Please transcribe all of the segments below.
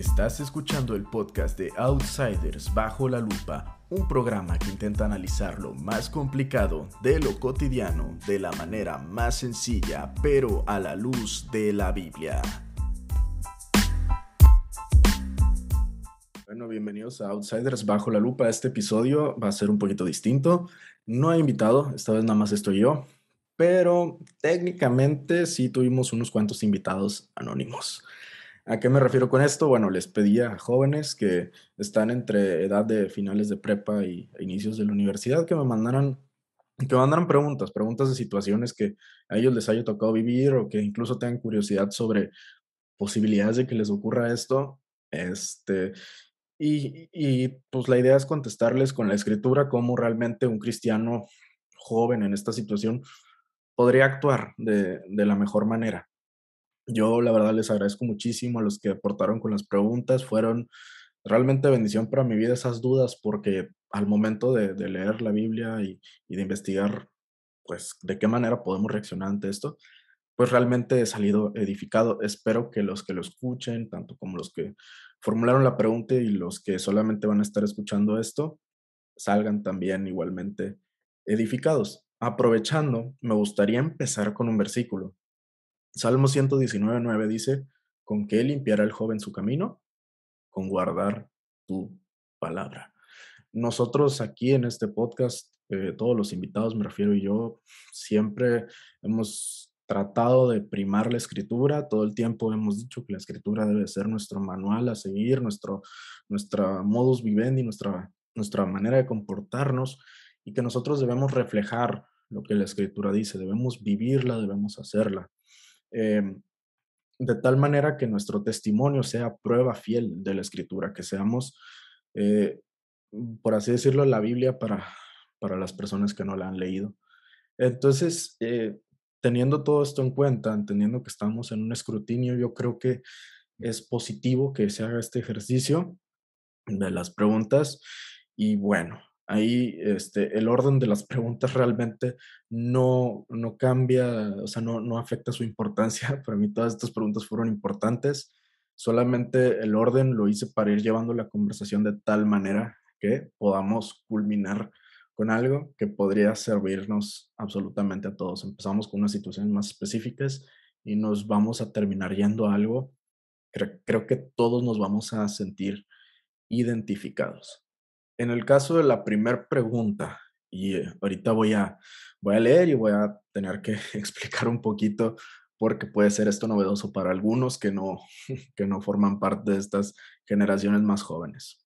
Estás escuchando el podcast de Outsiders Bajo la Lupa, un programa que intenta analizar lo más complicado de lo cotidiano de la manera más sencilla, pero a la luz de la Biblia. Bueno, bienvenidos a Outsiders Bajo la Lupa. Este episodio va a ser un poquito distinto. No hay invitado, esta vez nada más estoy yo, pero técnicamente sí tuvimos unos cuantos invitados anónimos. ¿A qué me refiero con esto? Bueno, les pedí a jóvenes que están entre edad de finales de prepa e inicios de la universidad que me mandaran preguntas de situaciones que a ellos les haya tocado vivir o que incluso tengan curiosidad sobre posibilidades de que les ocurra esto. Este, pues la idea es contestarles con la escritura cómo realmente un cristiano joven en esta situación podría actuar de la mejor manera. Yo, la verdad, les agradezco muchísimo a los que aportaron con las preguntas. Fueron realmente bendición para mi vida esas dudas, porque al momento de leer la Biblia y de investigar, pues, de qué manera podemos reaccionar ante esto, pues realmente he salido edificado. Espero que los que lo escuchen, tanto como los que formularon la pregunta y los que solamente van a estar escuchando esto, salgan también igualmente edificados. Aprovechando, me gustaría empezar con un versículo. Salmo 119:9 dice: ¿Con qué limpiará el joven su camino? Con guardar tu palabra. Nosotros aquí en este podcast, todos los invitados, me refiero, y yo, siempre hemos tratado de primar la escritura. Todo el tiempo hemos dicho que la escritura debe ser nuestro manual a seguir, nuestra modus vivendi, nuestra manera de comportarnos, y que nosotros debemos reflejar lo que la escritura dice, debemos vivirla, debemos hacerla. Em, de tal manera que nuestro testimonio sea prueba fiel de la escritura, que seamos, eh, por así decirlo, la Biblia para las personas que no la han leído. Entonces, teniendo todo esto en cuenta, entendiendo que estamos en un escrutinio, yo creo que es positivo que se haga este ejercicio de las preguntas. Y bueno, ahí el orden de las preguntas realmente no cambia, o sea, no afecta su importancia. Para mí todas estas preguntas fueron importantes. Solamente el orden lo hice para ir llevando la conversación de tal manera que podamos culminar con algo que podría servirnos absolutamente a todos. Empezamos con unas situaciones más específicas y nos vamos a terminar yendo a algo. Creo que todos nos vamos a sentir identificados. En el caso de la primera pregunta, y ahorita voy a leer y voy a tener que explicar un poquito porque puede ser esto novedoso para algunos que no forman parte de estas generaciones más jóvenes.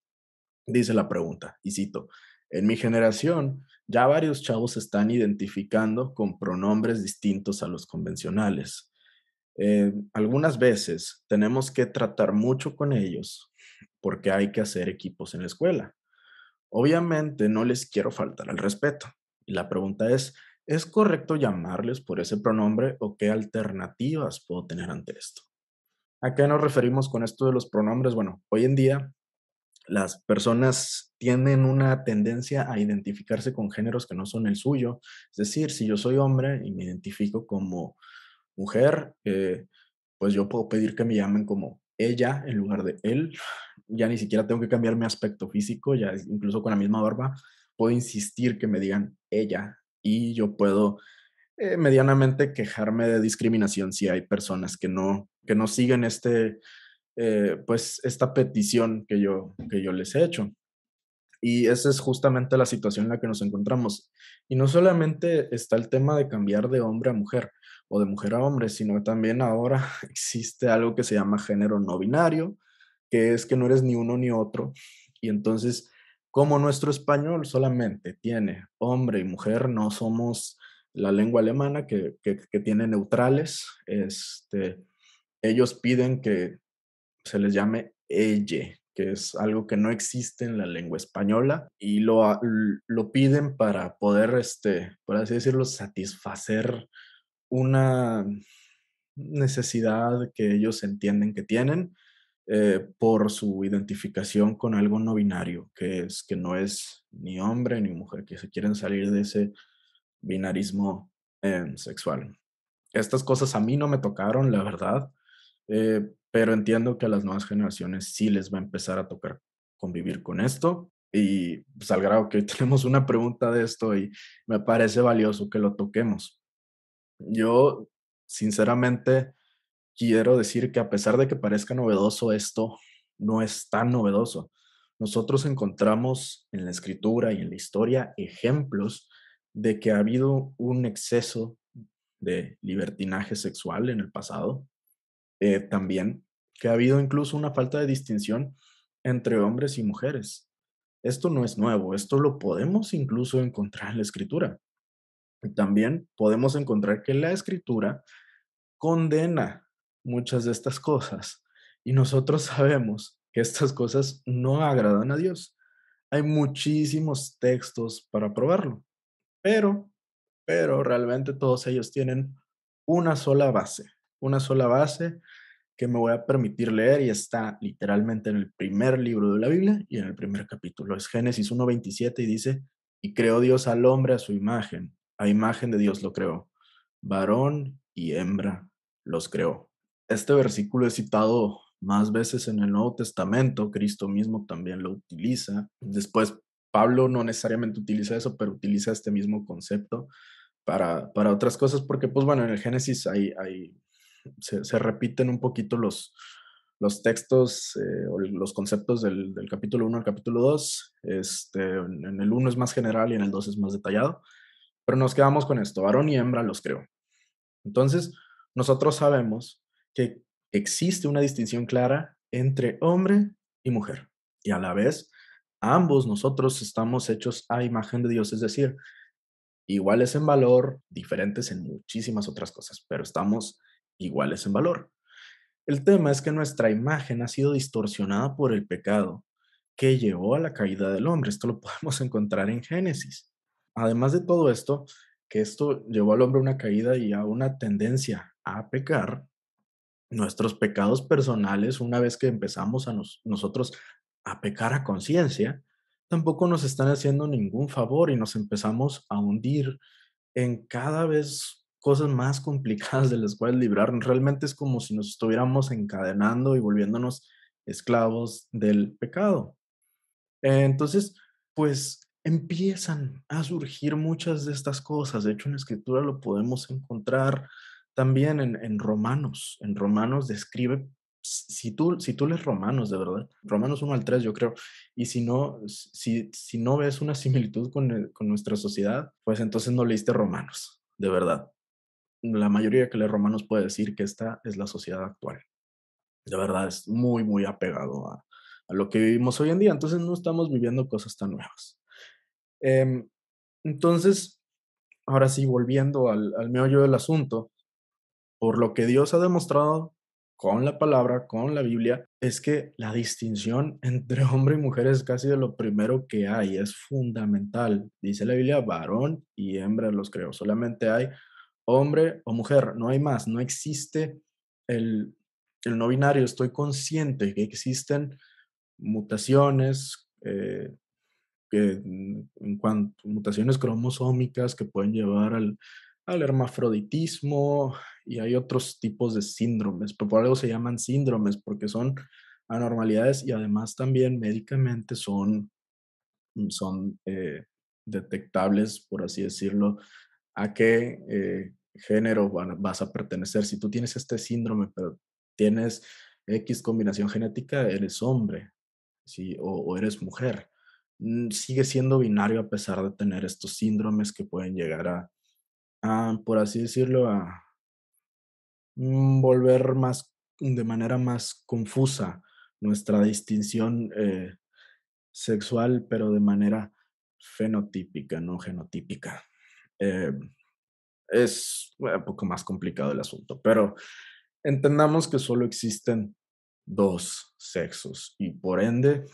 Dice la pregunta, y cito: en mi generación, ya varios chavos se están identificando con pronombres distintos a los convencionales. Algunas veces tenemos que tratar mucho con ellos porque hay que hacer equipos en la escuela. Obviamente no les quiero faltar al respeto. Y la pregunta ¿es correcto llamarles por ese pronombre o qué alternativas puedo tener ante esto? ¿A qué nos referimos con esto de los pronombres? Bueno, hoy en día las personas tienen una tendencia a identificarse con géneros que no son el suyo. Es decir, si yo soy hombre y me identifico como mujer, pues yo puedo pedir que me llamen como ella en lugar de él. Ya ni siquiera tengo que cambiar mi aspecto físico, ya incluso con la misma barba, puedo insistir que me digan ella, y yo puedo medianamente quejarme de discriminación si hay personas que no siguen pues esta petición que yo les he hecho. Y esa es justamente la situación en la que nos encontramos. Y no solamente está el tema de cambiar de hombre a mujer o de mujer a hombre, sino también ahora existe algo que se llama género no binario, que es que no eres ni uno ni otro. Y entonces, como nuestro español solamente tiene hombre y mujer, no somos la lengua alemana que tiene neutrales. Ellos piden que se les llame elle, que es algo que no existe en la lengua española, y lo piden para poder, por así decirlo, satisfacer una necesidad que ellos entienden que tienen, por su identificación con algo no binario, que no es ni hombre ni mujer, que se quieren salir de ese binarismo sexual. Estas cosas a mí no me tocaron, la verdad, pero entiendo que a las nuevas generaciones sí les va a empezar a tocar convivir con esto y pues al grado que hoy tenemos una pregunta de esto y me parece valioso que lo toquemos. Yo, sinceramente, quiero decir que a pesar de que parezca novedoso esto, no es tan novedoso. Nosotros encontramos en la escritura y en la historia ejemplos de que ha habido un exceso de libertinaje sexual en el pasado, también que ha habido incluso una falta de distinción entre hombres y mujeres. Esto no es nuevo, esto lo podemos incluso encontrar en la escritura. Y también podemos encontrar que la escritura condena muchas de estas cosas y nosotros sabemos que estas cosas no agradan a Dios. Hay muchísimos textos para probarlo, pero, pero realmente todos ellos tienen una sola base, una sola base que me voy a permitir leer y está literalmente en el primer libro de la Biblia y en el primer capítulo. Es Génesis 1:27 y dice, y creó Dios al hombre a imagen de Dios lo creó, varón y hembra los creó. Este versículo es citado más veces en el Nuevo Testamento, Cristo mismo también lo utiliza. Después, Pablo no necesariamente utiliza eso, pero utiliza este mismo concepto para otras cosas, porque pues bueno, en el Génesis se repiten un poquito los textos o los conceptos del capítulo 1 al capítulo 2. En el uno es más general y en el 2 es más detallado, pero nos quedamos con esto, varón y hembra los creó. Entonces, nosotros sabemos que existe una distinción clara entre hombre y mujer, y a la vez, ambos nosotros estamos hechos a imagen de Dios, es decir, iguales en valor, diferentes en muchísimas otras cosas, pero estamos iguales en valor. El tema es que nuestra imagen ha sido distorsionada por el pecado que llevó a la caída del hombre. Esto lo podemos encontrar en Génesis. Además de todo esto, que esto llevó al hombre a una caída y a una tendencia a pecar, nuestros pecados personales, una vez que empezamos a nosotros a pecar a conciencia, tampoco nos están haciendo ningún favor y nos empezamos a hundir en cada vez cosas más complicadas de las cuales librarnos. Realmente es como si nos estuviéramos encadenando y volviéndonos esclavos del pecado. Entonces, pues empiezan a surgir muchas de estas cosas. De hecho, en la escritura lo podemos encontrar también en Romanos. En Romanos describe, si tú lees Romanos, de verdad, Romanos 1 al 3 yo creo, y si no ves una similitud con nuestra sociedad, pues entonces no leíste Romanos, de verdad. La mayoría que lee Romanos puede decir que esta es la sociedad actual. De verdad, es muy, muy apegado a lo que vivimos hoy en día. Entonces, no estamos viviendo cosas tan nuevas. Em, entonces, ahora sí, volviendo al meollo del asunto, por lo que Dios ha demostrado con la palabra, con la Biblia, es que la distinción entre hombre y mujer es casi de lo primero que hay, es fundamental. Dice la Biblia, varón y hembra los creó. Solamente hay hombre o mujer, no hay más, no existe el, el no binario. Estoy consciente que existen mutaciones, en cuanto mutaciones cromosómicas que pueden llevar al hermafroditismo y hay otros tipos de síndromes, pero por algo se llaman síndromes porque son anormalidades y además también médicamente son detectables, por así decirlo, a qué género vas a pertenecer. Si tú tienes este síndrome, pero tienes X combinación genética, eres hombre, ¿sí? O eres mujer. Sigue siendo binario a pesar de tener estos síndromes que pueden llegar por así decirlo, a volver más, de manera más confusa nuestra distinción sexual, pero de manera fenotípica, no genotípica. Eh, es un poco más complicado el asunto, pero entendamos que solo existen dos sexos y por ende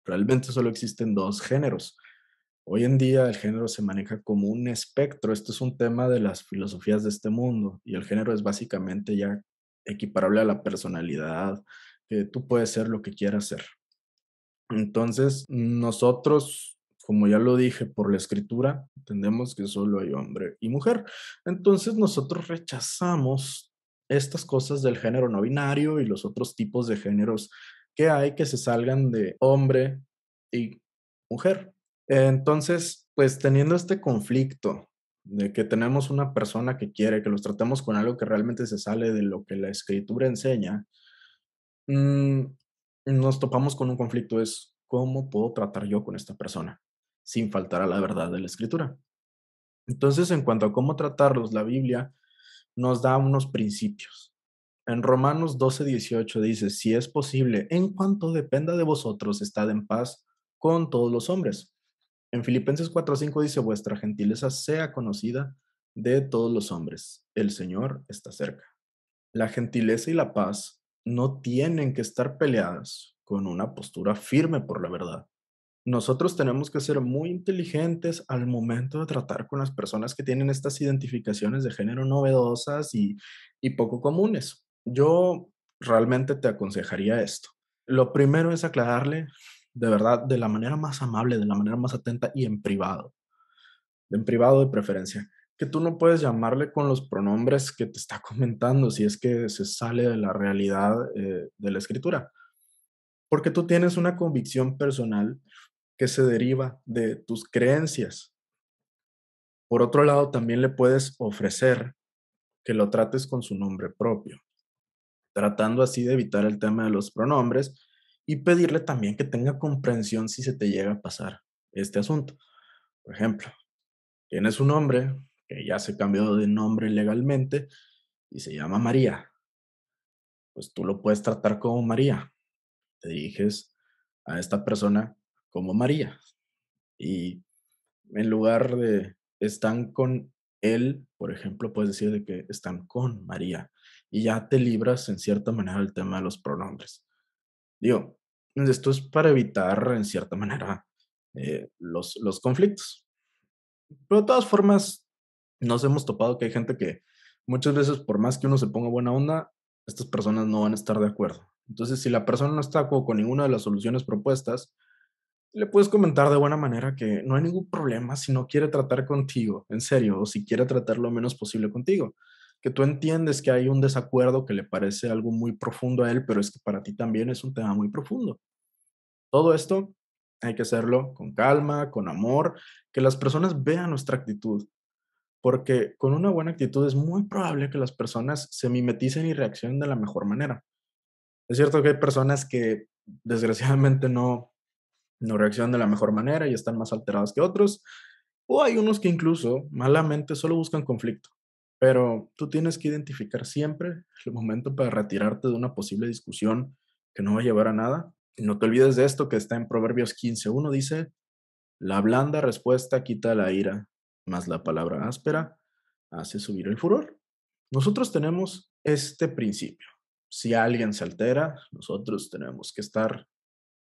realmente solo existen dos géneros. Hoy en día el género se maneja como un espectro. Esto es un tema de las filosofías de este mundo y el género es básicamente ya equiparable a la personalidad, que tú puedes ser lo que quieras ser. Entonces, nosotros, como ya lo dije, por la escritura, entendemos que solo hay hombre y mujer. Entonces, nosotros rechazamos estas cosas del género no binario y los otros tipos de géneros que hay que se salgan de hombre y mujer. Entonces, pues teniendo este conflicto de que tenemos una persona que quiere que los tratemos con algo que realmente se sale de lo que la escritura enseña, mm, nos topamos con un conflicto, es cómo puedo tratar yo con esta persona sin faltar a la verdad de la escritura. Entonces, en cuanto a cómo tratarlos, la Biblia nos da unos principios. En Romanos 12:18 dice, si es posible, en cuanto dependa de vosotros, estad en paz con todos los hombres. En Filipenses 4:5 dice, vuestra gentileza sea conocida de todos los hombres. El Señor está cerca. La gentileza y la paz no tienen que estar peleadas con una postura firme por la verdad. Nosotros tenemos que ser muy inteligentes al momento de tratar con las personas que tienen estas identificaciones de género novedosas y poco comunes. Yo realmente te aconsejaría esto. Lo primero es aclararle de verdad de la manera más amable, de la manera más atenta y en privado de preferencia, que tú no puedes llamarle con los pronombres que te está comentando si es que se sale de la realidad de la escritura, porque tú tienes una convicción personal que se deriva de tus creencias. Por otro lado, también le puedes ofrecer que lo trates con su nombre propio, tratando así de evitar el tema de los pronombres y pedirle también que tenga comprensión si se te llega a pasar este asunto. Por ejemplo, tienes un hombre que ya se cambió de nombre legalmente y se llama María, pues tú lo puedes tratar como María. Te diriges a esta persona como María y en lugar de están con él, por ejemplo, puedes decir de que están con María y ya te libras en cierta manera del tema de los pronombres. Digo, esto es para evitar en cierta manera los conflictos. Pero de todas formas, nos hemos topado que hay gente que muchas veces, por más que uno se ponga buena onda, estas personas no van a estar de acuerdo. Entonces, si la persona no está con ninguna de las soluciones propuestas, le puedes comentar de buena manera que no hay ningún problema si no quiere tratar contigo, en serio, o si quiere tratar lo menos posible contigo. Que tú entiendes que hay un desacuerdo que le parece algo muy profundo a él, pero es que para ti también es un tema muy profundo. Todo esto hay que hacerlo con calma, con amor, que las personas vean nuestra actitud, porque con una buena actitud es muy probable que las personas se mimeticen y reaccionen de la mejor manera. Es cierto que hay personas que desgraciadamente no reaccionan de la mejor manera y están más alterados que otros, o hay unos que incluso malamente solo buscan conflicto. Pero tú tienes que identificar siempre el momento para retirarte de una posible discusión que no va a llevar a nada. Y no te olvides de esto que está en Proverbios 15:1, dice, la blanda respuesta quita la ira, mas la palabra áspera hace subir el furor. Nosotros tenemos este principio. Si alguien se altera, nosotros tenemos que estar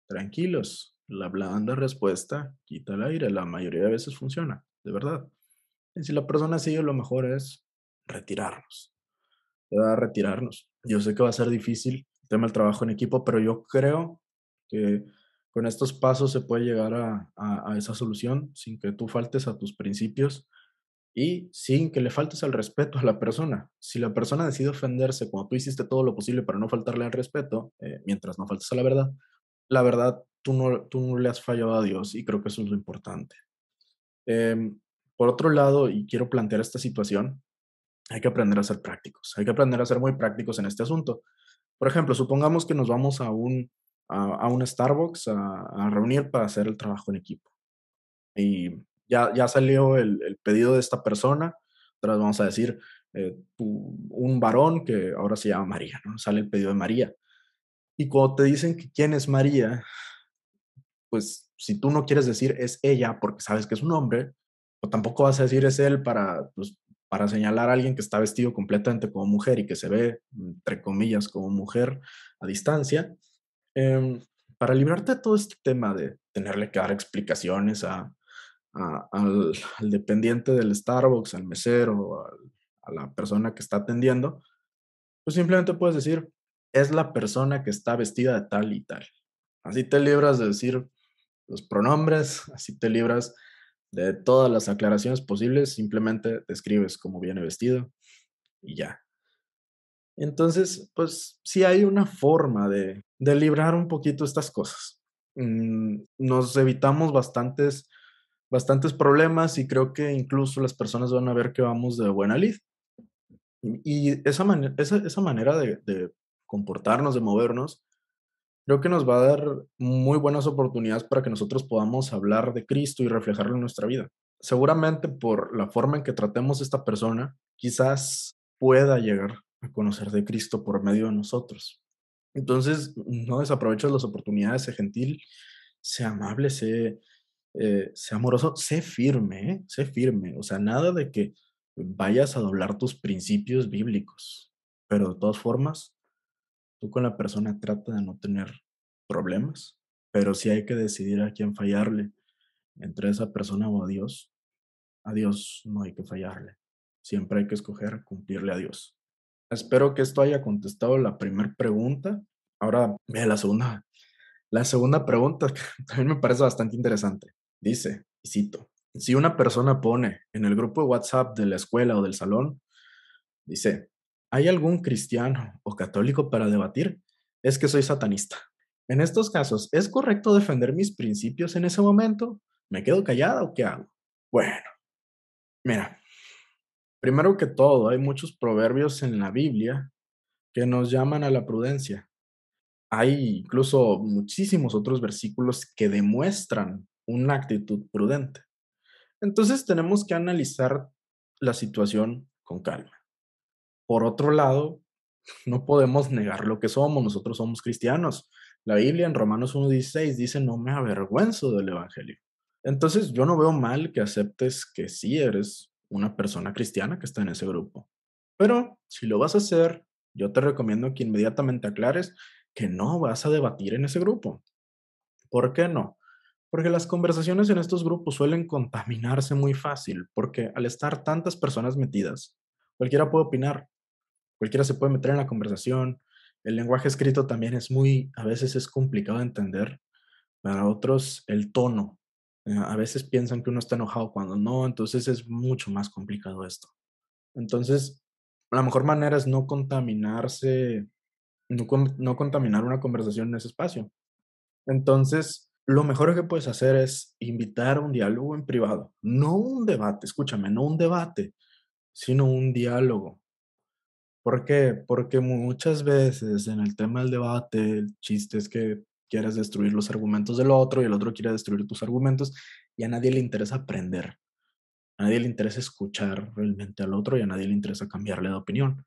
tranquilos, la blanda respuesta quita el aire, la mayoría de veces funciona, de verdad. Y si la persona sigue, lo mejor es retirarnos, de verdad, retirarnos. Yo sé que va a ser difícil el tema del trabajo en equipo, pero yo creo que con estos pasos se puede llegar a esa solución sin que tú faltes a tus principios y sin que le faltes al respeto a la persona. Si la persona decide ofenderse cuando tú hiciste todo lo posible para no faltarle al respeto, mientras no faltes a la verdad, tú no le has fallado a Dios y creo que eso es lo importante. Em, por otro lado, y quiero plantear esta situación, hay que aprender a ser prácticos, hay que aprender a ser muy prácticos en este asunto. Por ejemplo, supongamos que nos vamos a un Starbucks a reunir para hacer el trabajo en equipo y ya salió el pedido de esta persona, entonces vamos a decir, un varón que ahora se llama María, ¿no? Sale el pedido de María. Y cuando te dicen que quién es María, pues si tú no quieres decir es ella porque sabes que es un hombre, o tampoco vas a decir es él para, pues, para señalar a alguien que está vestido completamente como mujer y que se ve, entre comillas, como mujer a distancia. Em, para librarte de todo este tema de tenerle que dar explicaciones al dependiente del Starbucks, al mesero, a la persona que está atendiendo, pues simplemente puedes decir, es la persona que está vestida de tal y tal. Así te libras de decir los pronombres, así te libras de todas las aclaraciones posibles, simplemente describes cómo viene vestido y ya. Entonces, pues sí hay una forma de librar un poquito estas cosas. Nos evitamos bastantes problemas y creo que incluso las personas van a ver que vamos de buena lid. Y esa manera de comportarnos, de movernos, creo que nos va a dar muy buenas oportunidades para que nosotros podamos hablar de Cristo y reflejarlo en nuestra vida. Seguramente por la forma en que tratemos a esta persona, quizás pueda llegar a conocer de Cristo por medio de nosotros. Entonces, no desaproveches las oportunidades, sé gentil, sé amable, sé amoroso, sé firme, ¿eh? Sé firme. O sea, nada de que vayas a doblar tus principios bíblicos, pero de todas formas, tú con la persona trata de no tener problemas, pero si hay que decidir a quién fallarle, entre esa persona o a Dios no hay que fallarle. Siempre hay que escoger cumplirle a Dios. Espero que esto haya contestado la primera pregunta. Ahora, ve la segunda pregunta, que también me parece bastante interesante. Dice, y cito, si una persona pone en el grupo de WhatsApp de la escuela o del salón, dice, ¿hay algún cristiano o católico para debatir? Es que soy satanista. En estos casos, ¿es correcto defender mis principios en ese momento? ¿Me quedo callada o qué hago? Bueno, mira, primero que todo, hay muchos proverbios en la Biblia que nos llaman a la prudencia. Hay incluso muchísimos otros versículos que demuestran una actitud prudente. Entonces tenemos que analizar la situación con calma. Por otro lado, no podemos negar lo que somos, nosotros somos cristianos. La Biblia en Romanos 1:16 dice, no me avergüenzo del Evangelio. Entonces yo no veo mal que aceptes que sí eres una persona cristiana que está en ese grupo. Pero si lo vas a hacer, yo te recomiendo que inmediatamente aclares que no vas a debatir en ese grupo. ¿Por qué no? Porque las conversaciones en estos grupos suelen contaminarse muy fácil, porque al estar tantas personas metidas, cualquiera puede opinar, cualquiera se puede meter en la conversación. El lenguaje escrito también es a veces es complicado de entender. Para otros, el tono. A veces piensan que uno está enojado cuando no, entonces es mucho más complicado esto. Entonces, la mejor manera es no contaminarse, no contaminar una conversación en ese espacio. Entonces, lo mejor que puedes hacer es invitar a un diálogo en privado, no un debate, escúchame, no un debate, sino un diálogo. ¿Por qué? Porque muchas veces en el tema del debate, el chiste es que quieres destruir los argumentos del otro y el otro quiere destruir tus argumentos y a nadie le interesa aprender, a nadie le interesa escuchar realmente al otro y a nadie le interesa cambiarle de opinión.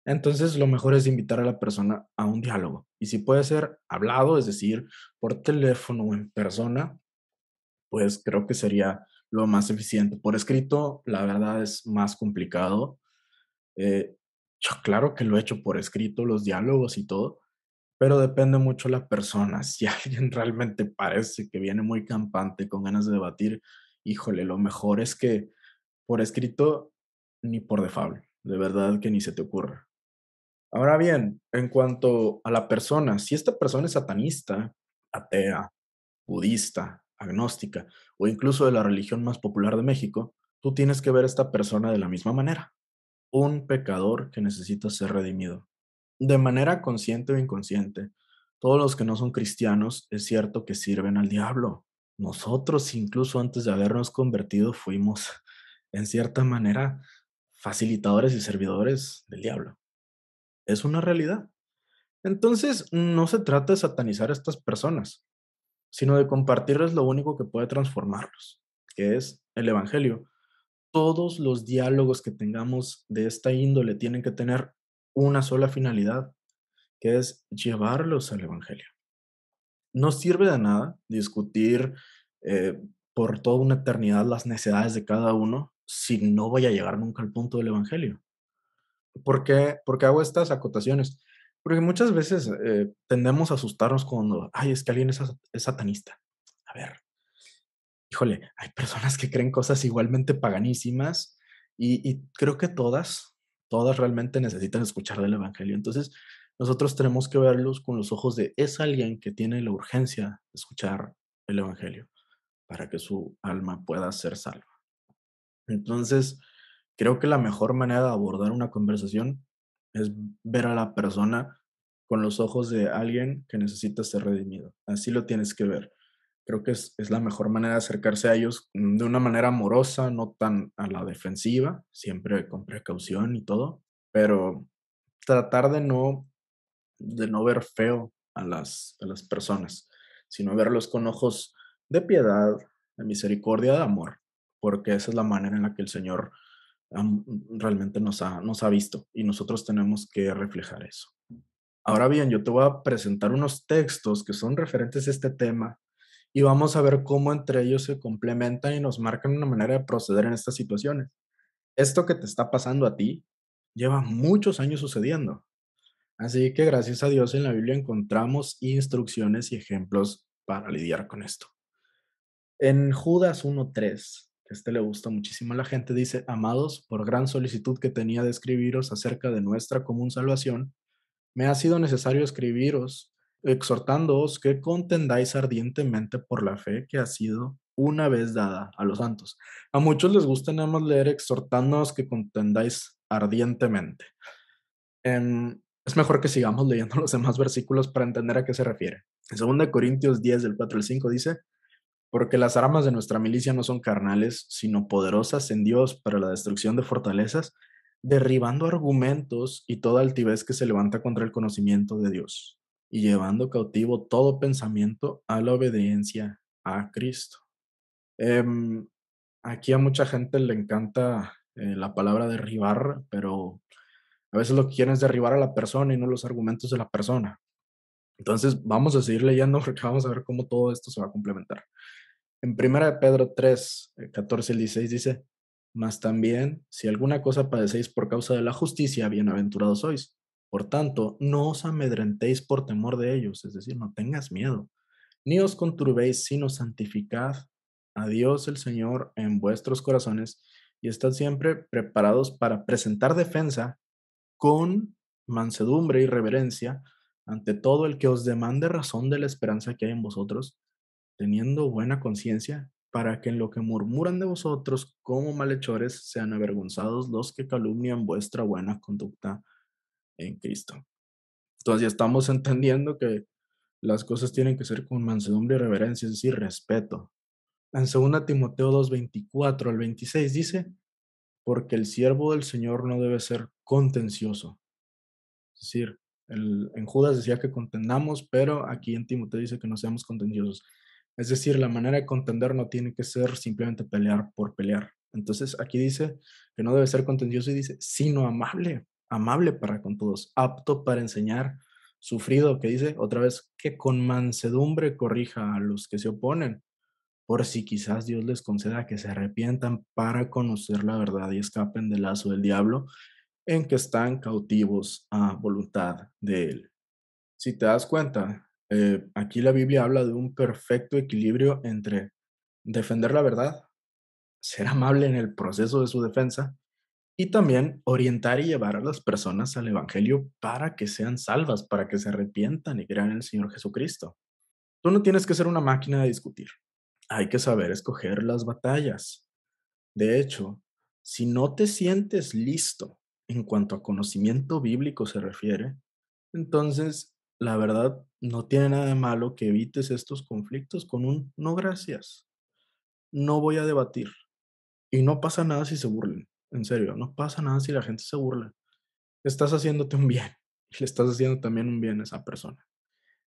Entonces, lo mejor es invitar a la persona a un diálogo. Y si puede ser hablado, es decir, por teléfono o en persona, pues creo que sería lo más eficiente. Por escrito, la verdad es más complicado. Eh, yo claro que lo he hecho por escrito, los diálogos y todo, pero depende mucho la persona. Si alguien realmente parece que viene muy campante, con ganas de debatir, híjole, lo mejor es que por escrito ni por default, de verdad que ni se te ocurra. Ahora bien, en cuanto a la persona, si esta persona es satanista, atea, budista, agnóstica o incluso de la religión más popular de México, tú tienes que ver a esta persona de la misma manera, un pecador que necesita ser redimido. De manera consciente o inconsciente, todos los que no son cristianos es cierto que sirven al diablo. Nosotros, incluso antes de habernos convertido, fuimos, en cierta manera, facilitadores y servidores del diablo. Es una realidad. Entonces, no se trata de satanizar a estas personas, sino de compartirles lo único que puede transformarlos, que es el Evangelio. Todos los diálogos que tengamos de esta índole tienen que tener una sola finalidad, que es llevarlos al Evangelio. No sirve de nada discutir eh, por toda una eternidad las necesidades de cada uno si no voy a llegar nunca al punto del Evangelio. ¿Por qué hago estas acotaciones? Porque muchas veces tendemos a asustarnos cuando, ay, es que alguien es satanista. A ver, híjole, hay personas que creen cosas igualmente paganísimas y creo que todas realmente necesitan escuchar del Evangelio. Entonces, nosotros tenemos que verlos con los ojos de es alguien que tiene la urgencia de escuchar el Evangelio para que su alma pueda ser salva. Entonces, creo que la mejor manera de abordar una conversación es ver a la persona con los ojos de alguien que necesita ser redimido. Así lo tienes que ver. Creo que es la mejor manera de acercarse a ellos, de una manera amorosa, no tan a la defensiva, siempre con precaución y todo, pero tratar de no ver feo a las personas, sino verlos con ojos de piedad, de misericordia, de amor, porque esa es la manera en la que el Señor realmente nos ha visto y nosotros tenemos que reflejar eso. Ahora bien, yo te voy a presentar unos textos que son referentes a este tema y vamos a ver cómo entre ellos se complementan y nos marcan una manera de proceder en estas situaciones. Esto que te está pasando a ti lleva muchos años sucediendo. Así que gracias a Dios en la Biblia encontramos instrucciones y ejemplos para lidiar con esto. En Judas 1:3, que este le gusta muchísimo a la gente, dice: Amados, por gran solicitud que tenía de escribiros acerca de nuestra común salvación, me ha sido necesario escribiros, exhortándoos que contendáis ardientemente por la fe que ha sido una vez dada a los santos. A muchos les gusta nada más leer exhortándoos que contendáis ardientemente. Es mejor que sigamos leyendo los demás versículos para entender a qué se refiere. En 2 Corintios 10, del 4 al 5 dice: Porque las armas de nuestra milicia no son carnales, sino poderosas en Dios para la destrucción de fortalezas, derribando argumentos y toda altivez que se levanta contra el conocimiento de Dios, y llevando cautivo todo pensamiento a la obediencia a Cristo. Em, Aquí a mucha gente le encanta la palabra derribar, pero a veces lo que quieren es derribar a la persona y no los argumentos de la persona. Entonces, vamos a seguir leyendo porque vamos a ver cómo todo esto se va a complementar. En 1 de Pedro 3, 14 al 16 dice: Mas también, si alguna cosa padecéis por causa de la justicia, bienaventurados sois. Por tanto, no os amedrentéis por temor de ellos, es decir, no tengas miedo, ni os conturbéis, sino santificad a Dios el Señor en vuestros corazones y estad siempre preparados para presentar defensa con mansedumbre y reverencia ante todo el que os demande razón de la esperanza que hay en vosotros, teniendo buena conciencia, para que en lo que murmuran de vosotros como malhechores sean avergonzados los que calumnian vuestra buena conducta en Cristo. Entonces ya estamos entendiendo que las cosas tienen que ser con mansedumbre y reverencia, es decir, respeto. En 2 Timoteo 2:24 al 26 dice: Porque el siervo del Señor no debe ser contencioso. Es decir, en Judas decía que contendamos, pero aquí en Timoteo dice que no seamos contenciosos. Es decir, la manera de contender no tiene que ser simplemente pelear por pelear. Entonces, aquí dice que no debe ser contencioso y dice, sino amable, amable para con todos, apto para enseñar, sufrido, que dice otra vez, que con mansedumbre corrija a los que se oponen, por si quizás Dios les conceda que se arrepientan para conocer la verdad y escapen del lazo del diablo en que están cautivos a voluntad de Él. Si te das cuenta, aquí la Biblia habla de un perfecto equilibrio entre defender la verdad, ser amable en el proceso de su defensa y también orientar y llevar a las personas al Evangelio para que sean salvas, para que se arrepientan y crean en el Señor Jesucristo. Tú no tienes que ser una máquina de discutir, hay que saber escoger las batallas. De hecho, si no te sientes listo en cuanto a conocimiento bíblico se refiere, entonces la verdad no tiene nada de malo que evites estos conflictos con un no gracias. No voy a debatir. Y no pasa nada si se burlen. En serio, no pasa nada si la gente se burla. Estás haciéndote un bien. Y le estás haciendo también un bien a esa persona.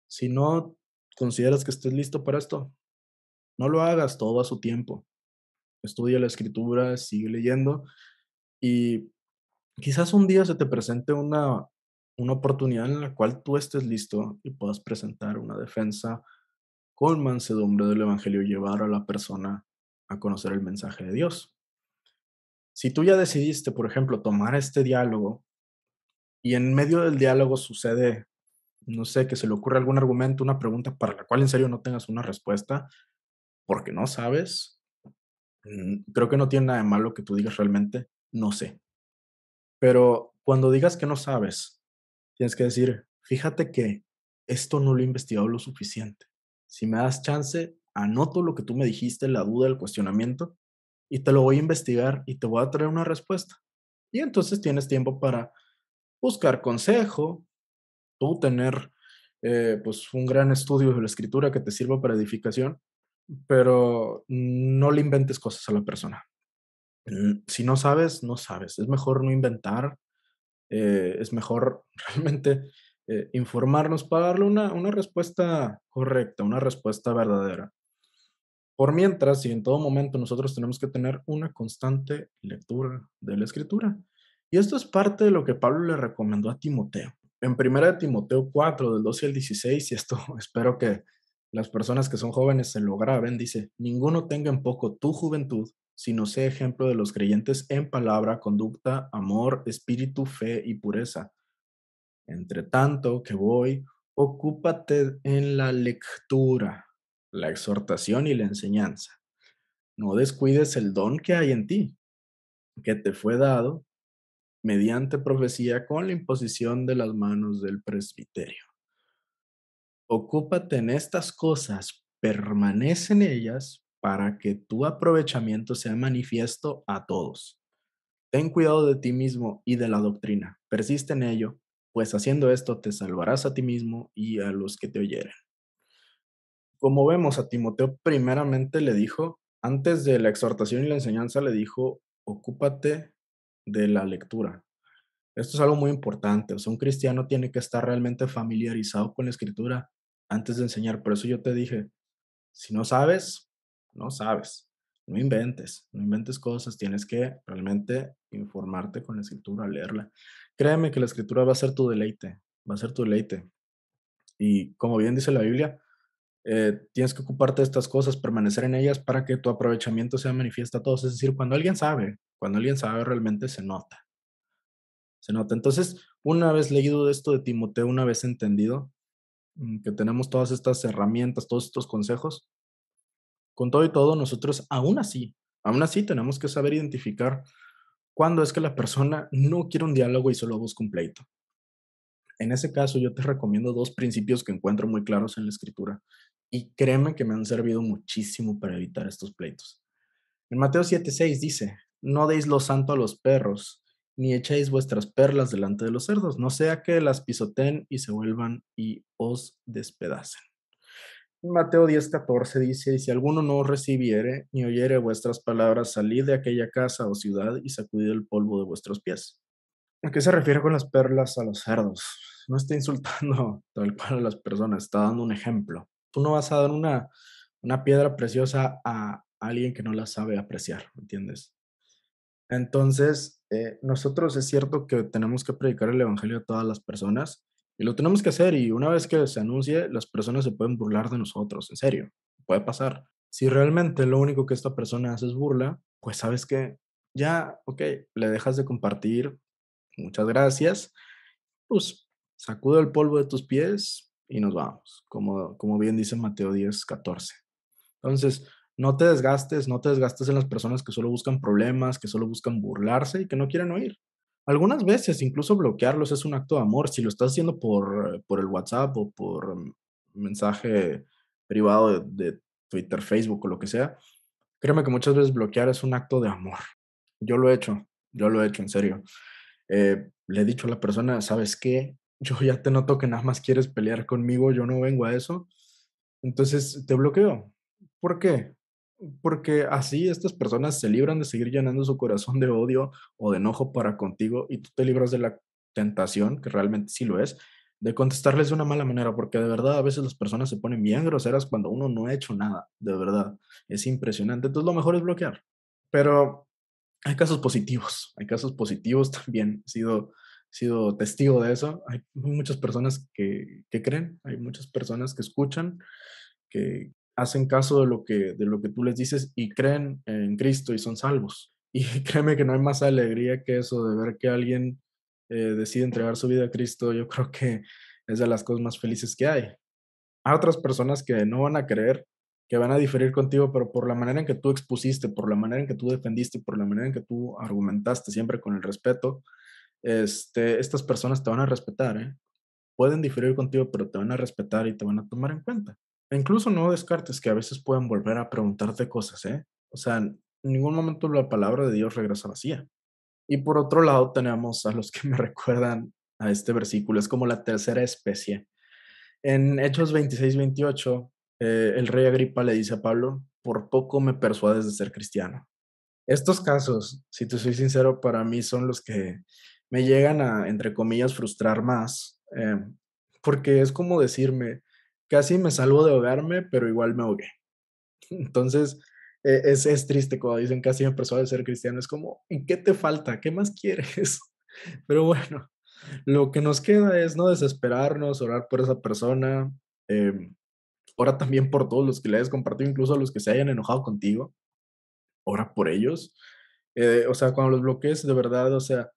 Si no consideras que estés listo para esto, no lo hagas todo a su tiempo. Estudia la escritura, sigue leyendo y quizás un día se te presente una oportunidad en la cual tú estés listo y puedas presentar una defensa con mansedumbre del Evangelio y llevar a la persona a conocer el mensaje de Dios. Si tú ya decidiste, por ejemplo, tomar este diálogo y en medio del diálogo sucede, no sé, que se le ocurre algún argumento, una pregunta para la cual en serio no tengas una respuesta porque no sabes, creo que no tiene nada de malo que tú digas realmente, no sé. Pero cuando digas que no sabes, tienes que decir, fíjate que esto no lo he investigado lo suficiente. Si me das chance, anoto lo que tú me dijiste, la duda, el cuestionamiento, y te lo voy a investigar y te voy a traer una respuesta. Y entonces tienes tiempo para buscar consejo, tú tener pues un gran estudio de la escritura que te sirva para edificación, pero no le inventes cosas a la persona. Si no sabes, no sabes. Es mejor no inventar, es mejor realmente informarnos para darle una respuesta correcta, una respuesta verdadera. Por mientras, y en todo momento, nosotros tenemos que tener una constante lectura de la escritura. Y esto es parte de lo que Pablo le recomendó a Timoteo. En primera de Timoteo 4, del 12 al 16, y esto espero que las personas que son jóvenes se lo graben, dice, ninguno tenga en poco tu juventud, sino sea ejemplo de los creyentes en palabra, conducta, amor, espíritu, fe y pureza. Entre tanto que voy, ocúpate en la lectura, la exhortación y la enseñanza. No descuides el don que hay en ti, que te fue dado mediante profecía con la imposición de las manos del presbiterio. Ocúpate en estas cosas, permanece en ellas para que tu aprovechamiento sea manifiesto a todos. Ten cuidado de ti mismo y de la doctrina. Persiste en ello, pues haciendo esto te salvarás a ti mismo y a los que te oyeren. Como vemos, a Timoteo primeramente le dijo, antes de la exhortación y la enseñanza, le dijo, ocúpate de la lectura. Esto es algo muy importante. O sea, un cristiano tiene que estar realmente familiarizado con la escritura antes de enseñar. Por eso yo te dije, si no sabes, no sabes. No inventes, no inventes cosas. Tienes que realmente informarte con la escritura, leerla. Créeme que la escritura va a ser tu deleite, va a ser tu deleite. Y como bien dice la Biblia, tienes que ocuparte de estas cosas, permanecer en ellas para que tu aprovechamiento sea manifiesto a todos. Es decir, cuando alguien sabe realmente se nota, se nota. Entonces, una vez leído esto de Timoteo, una vez entendido que tenemos todas estas herramientas, todos estos consejos, con todo y todo, nosotros aún así tenemos que saber identificar cuándo es que la persona no quiere un diálogo y solo busca un pleito. En ese caso, yo te recomiendo dos principios que encuentro muy claros en la escritura y créeme que me han servido muchísimo para evitar estos pleitos. En Mateo 7:6 dice, no deis lo santo a los perros, ni echéis vuestras perlas delante de los cerdos, no sea que las pisoteen y se vuelvan y os despedacen. En Mateo 10:14 dice, y si alguno no os recibiere ni oyere vuestras palabras, salid de aquella casa o ciudad y sacudid el polvo de vuestros pies. ¿A qué se refiere con las perlas a los cerdos? No está insultando tal cual a las personas, está dando un ejemplo. Tú no vas a dar una piedra preciosa a alguien que no la sabe apreciar, ¿me entiendes? Entonces, nosotros es cierto que tenemos que predicar el evangelio a todas las personas y lo tenemos que hacer y una vez que se anuncie, las personas se pueden burlar de nosotros, en serio, puede pasar. Si realmente lo único que esta persona hace es burla, pues sabes que ya, ok, le dejas de compartir, muchas gracias, pues sacude el polvo de tus pies y nos vamos, como bien dice Mateo 10:14. Entonces, no te desgastes en las personas que solo buscan problemas, que solo buscan burlarse y que no quieren oír. Algunas veces, incluso bloquearlos es un acto de amor. Si lo estás haciendo por el WhatsApp o por mensaje privado de Twitter, Facebook o lo que sea, créeme que muchas veces bloquear es un acto de amor. Yo lo he hecho, en serio. Le he dicho a la persona, ¿sabes qué? Yo ya te noto que nada más quieres pelear conmigo, yo no vengo a eso. Entonces te bloqueo. ¿Por qué? Porque así estas personas se libran de seguir llenando su corazón de odio o de enojo para contigo y tú te libras de la tentación, que realmente sí lo es, de contestarles de una mala manera, porque de verdad a veces las personas se ponen bien groseras cuando uno no ha hecho nada, de verdad. Es impresionante. Entonces lo mejor es bloquear. Pero hay casos positivos también, he sido testigo de eso. Hay muchas personas que creen, hay muchas personas que escuchan, que hacen caso de lo que tú les dices y creen en Cristo y son salvos. Y créeme que no hay más alegría que eso, de ver que alguien decide entregar su vida a Cristo. Yo creo que es de las cosas más felices que hay. Hay otras personas que no van a creer, que van a diferir contigo, pero por la manera en que tú expusiste, por la manera en que tú defendiste, por la manera en que tú argumentaste siempre con el respeto, estas personas te van a respetar, ¿eh? Pueden diferir contigo, pero te van a respetar y te van a tomar en cuenta. E incluso no descartes que a veces puedan volver a preguntarte cosas, ¿eh? O sea, en ningún momento la palabra de Dios regresa vacía. Y por otro lado, tenemos a los que me recuerdan a este versículo, es como la tercera especie. En Hechos 26-28, el rey Agripa le dice a Pablo, por poco me persuades de ser cristiano. Estos casos, si te soy sincero, para mí son los que me llegan a, entre comillas, frustrar más, porque es como decirme, casi me salvo de ahogarme, pero igual me ahogué. Entonces, es triste cuando dicen casi me persuade de ser cristiano, es como, ¿y qué te falta? ¿Qué más quieres? Pero bueno, lo que nos queda es no desesperarnos, orar por esa persona, ora también por todos los que le hayas compartido, incluso a los que se hayan enojado contigo, ora por ellos. O sea, cuando los bloquees, de verdad, o sea,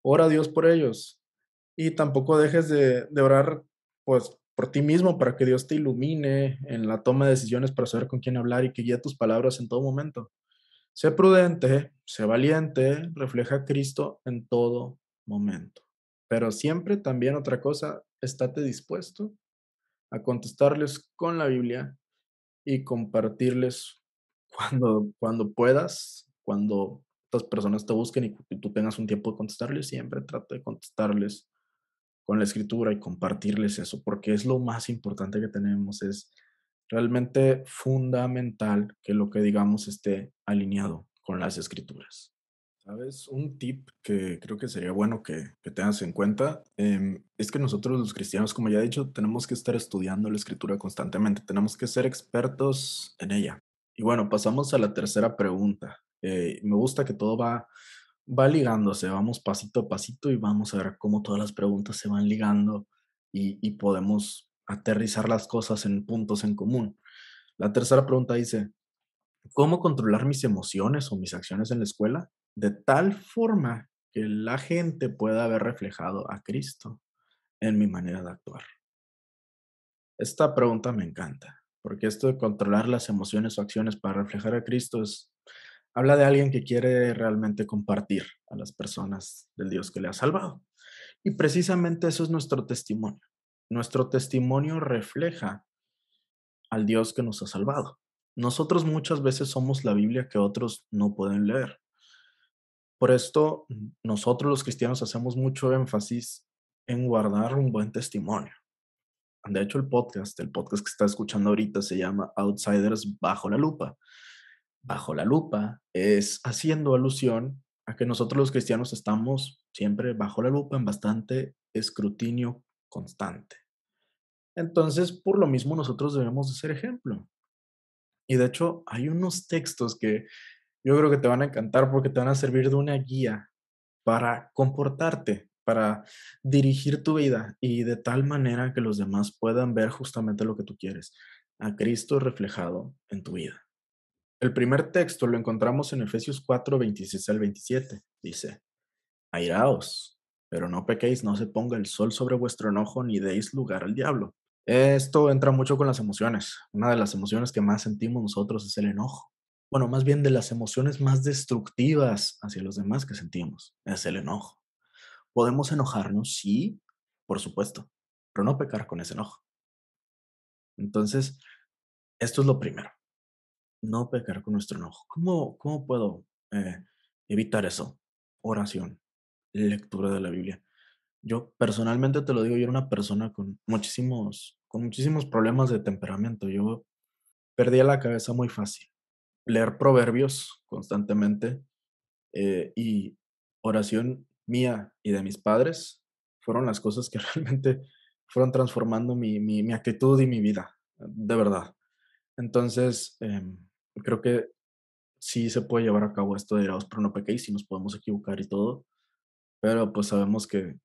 ora a Dios por ellos. Y tampoco dejes de orar, pues, por ti mismo para que Dios te ilumine en la toma de decisiones para saber con quién hablar y que guíe tus palabras en todo momento. Sé prudente, sé valiente, refleja a Cristo en todo momento. Pero siempre también otra cosa, estate dispuesto a contestarles con la Biblia y compartirles cuando puedas, cuando estas personas te busquen y tú tengas un tiempo de contestarles, siempre trata de contestarles con la escritura y compartirles eso, porque es lo más importante que tenemos, es realmente fundamental que lo que digamos esté alineado con las escrituras. ¿Sabes? Un tip que creo que sería bueno que tengas en cuenta es que nosotros los cristianos, como ya he dicho, tenemos que estar estudiando la escritura constantemente, tenemos que ser expertos en ella. Y bueno, pasamos a la tercera pregunta. Me gusta que todo va ligándose, vamos pasito a pasito y vamos a ver cómo todas las preguntas se van ligando y podemos aterrizar las cosas en puntos en común. La tercera pregunta dice, ¿cómo controlar mis emociones o mis acciones en la escuela de tal forma que la gente pueda haber reflejado a Cristo en mi manera de actuar? Esta pregunta me encanta, porque esto de controlar las emociones o acciones para reflejar a Cristo habla de alguien que quiere realmente compartir a las personas del Dios que le ha salvado. Y precisamente eso es nuestro testimonio. Nuestro testimonio refleja al Dios que nos ha salvado. Nosotros muchas veces somos la Biblia que otros no pueden leer. Por esto, nosotros los cristianos hacemos mucho énfasis en guardar un buen testimonio. De hecho, el podcast que está escuchando ahorita se llama Outsiders bajo la lupa. Bajo la lupa es haciendo alusión a que nosotros los cristianos estamos siempre bajo la lupa en bastante escrutinio constante. Entonces, por lo mismo, nosotros debemos de ser ejemplo. Y de hecho, hay unos textos que yo creo que te van a encantar porque te van a servir de una guía para comportarte, para dirigir tu vida y de tal manera que los demás puedan ver justamente lo que tú quieres, a Cristo reflejado en tu vida. El primer texto lo encontramos en Efesios 4:26 al 27. Dice, airaos, pero no pequéis, no se ponga el sol sobre vuestro enojo ni deis lugar al diablo. Esto entra mucho con las emociones. Una de las emociones que más sentimos nosotros es el enojo. Bueno, más bien de las emociones más destructivas hacia los demás que sentimos, es el enojo. Podemos enojarnos, sí, por supuesto, pero no pecar con ese enojo. Entonces, esto es lo primero, no pecar con nuestro enojo. ¿Cómo puedo evitar eso? Oración, lectura de la Biblia. Yo personalmente te lo digo, yo era una persona con muchísimos problemas de temperamento. Yo perdía la cabeza muy fácil. Leer proverbios constantemente y oración mía y de mis padres fueron las cosas que realmente fueron transformando mi actitud y mi vida, de verdad. Entonces, creo que sí se puede llevar a cabo esto de iraos, pero no pequéis, sí nos podemos equivocar y todo, pero pues sabemos que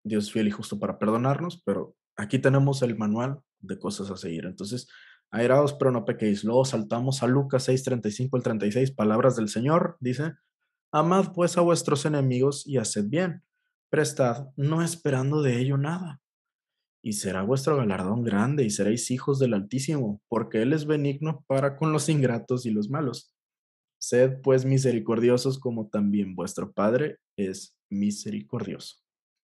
Dios es fiel y justo para perdonarnos, pero aquí tenemos el manual de cosas a seguir. Entonces, airaos, pero no pequéis. Luego saltamos a Lucas 6:35 al 36, palabras del Señor, dice, amad pues a vuestros enemigos y haced bien, prestad, no esperando de ello nada, y será vuestro galardón grande y seréis hijos del Altísimo, porque Él es benigno para con los ingratos y los malos. Sed pues misericordiosos como también vuestro Padre es misericordioso.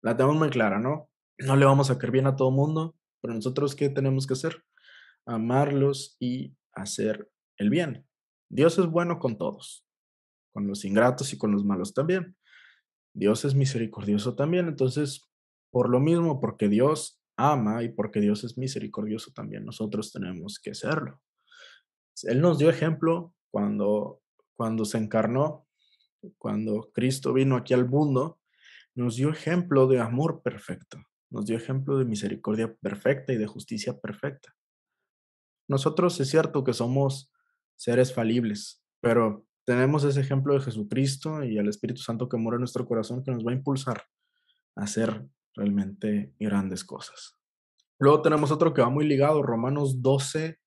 La tenemos muy clara, ¿no? No le vamos a caer bien a todo mundo, pero nosotros, ¿qué tenemos que hacer? Amarlos y hacer el bien. Dios es bueno con todos, con los ingratos y con los malos también. Dios es misericordioso también, entonces Por lo mismo, porque Dios ama y porque Dios es misericordioso, también nosotros tenemos que serlo. Él nos dio ejemplo cuando se encarnó, cuando Cristo vino aquí al mundo, nos dio ejemplo de amor perfecto, nos dio ejemplo de misericordia perfecta y de justicia perfecta. Nosotros es cierto que somos seres falibles, pero tenemos ese ejemplo de Jesucristo y el Espíritu Santo que mora en nuestro corazón que nos va a impulsar a hacer realmente grandes cosas. Luego tenemos otro que va muy ligado, Romanos 12,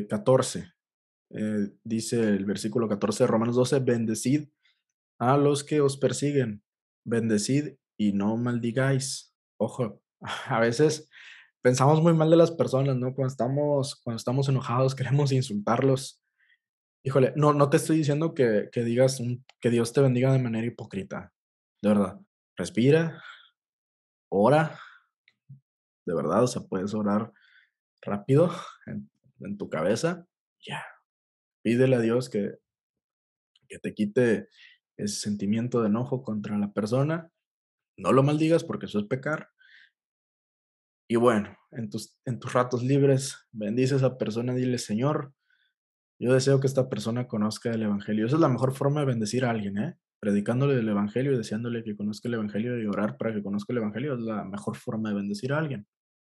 14. Dice el versículo 14 de Romanos 12, bendecid a los que os persiguen, bendecid y no maldigáis. Ojo, a veces pensamos muy mal de las personas, ¿no? Cuando estamos enojados, queremos insultarlos. Híjole, no te estoy diciendo que digas que Dios te bendiga de manera hipócrita, de verdad. Respira, ora, de verdad, o sea, puedes orar rápido en tu cabeza, ya. Pídele a Dios que te quite ese sentimiento de enojo contra la persona. No lo maldigas porque eso es pecar. Y bueno, en tus ratos libres, bendice a esa persona, dile, Señor, yo deseo que esta persona conozca el Evangelio. Esa es la mejor forma de bendecir a alguien, ¿eh? Predicándole el Evangelio y deseándole que conozca el Evangelio y orar para que conozca el Evangelio es la mejor forma de bendecir a alguien.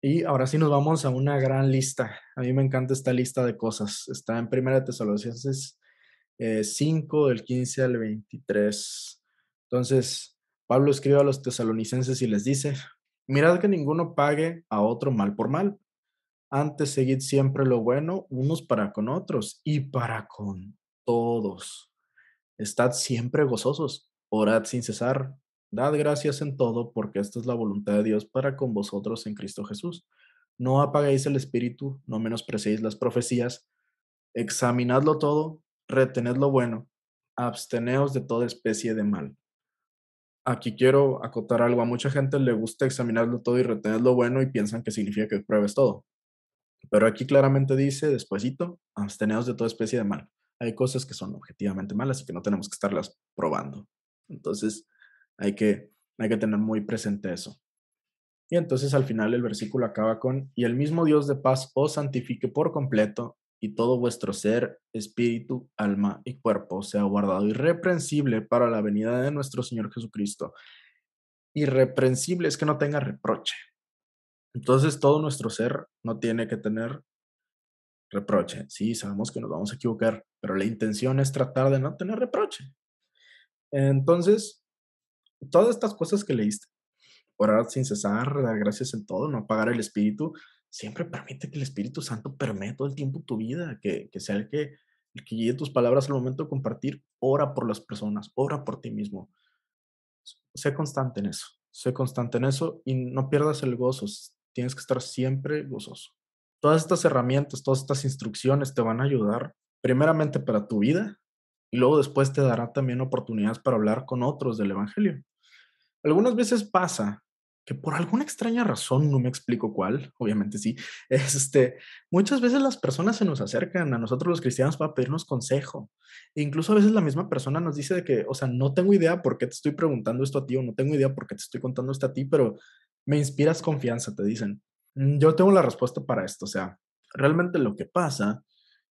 Y ahora sí nos vamos a una gran lista. A mí me encanta esta lista de cosas. Está en Primera de Tesalonicenses 5, del 15 al 23. Entonces, Pablo escribe a los tesalonicenses y les dice, mirad que ninguno pague a otro mal por mal. Antes seguid siempre lo bueno unos para con otros y para con todos. Estad siempre gozosos, orad sin cesar, dad gracias en todo, porque esta es la voluntad de Dios para con vosotros en Cristo Jesús. No apaguéis el espíritu, no menospreciéis las profecías, examinadlo todo, retened lo bueno, absteneos de toda especie de mal. Aquí quiero acotar algo, a mucha gente le gusta examinarlo todo y retener lo bueno y piensan que significa que pruebes todo. Pero aquí claramente dice, despuesito, absteneos de toda especie de mal. Hay cosas que son objetivamente malas y que no tenemos que estarlas probando. Entonces, hay que, hay que tener muy presente eso. Y entonces al final el versículo acaba con, y el mismo Dios de paz os santifique por completo, y todo vuestro ser, espíritu, alma y cuerpo sea guardado irreprensible para la venida de nuestro Señor Jesucristo. Irreprensible es que no tenga reproche. Entonces todo nuestro ser no tiene que tener reproche. Sí, sabemos que nos vamos a equivocar, pero la intención es tratar de no tener reproche. Entonces, todas estas cosas que leíste, orar sin cesar, dar gracias en todo, no apagar el espíritu, siempre permite que el Espíritu Santo permee todo el tiempo tu vida, que sea el que guíe tus palabras al momento de compartir. Ora por las personas, ora por ti mismo. Sé constante en eso y no pierdas el gozo. Tienes que estar siempre gozoso. Todas estas herramientas, todas estas instrucciones te van a ayudar primeramente para tu vida y luego después te dará también oportunidades para hablar con otros del Evangelio. Algunas veces pasa que por alguna extraña razón, no me explico cuál, obviamente sí, muchas veces las personas se nos acercan a nosotros los cristianos para pedirnos consejo. E incluso a veces la misma persona nos dice de que, o sea, no tengo idea por qué te estoy preguntando esto a ti o no tengo idea por qué te estoy contando esto a ti, pero me inspiras confianza, te dicen. Yo tengo la respuesta para esto, o sea, realmente lo que pasa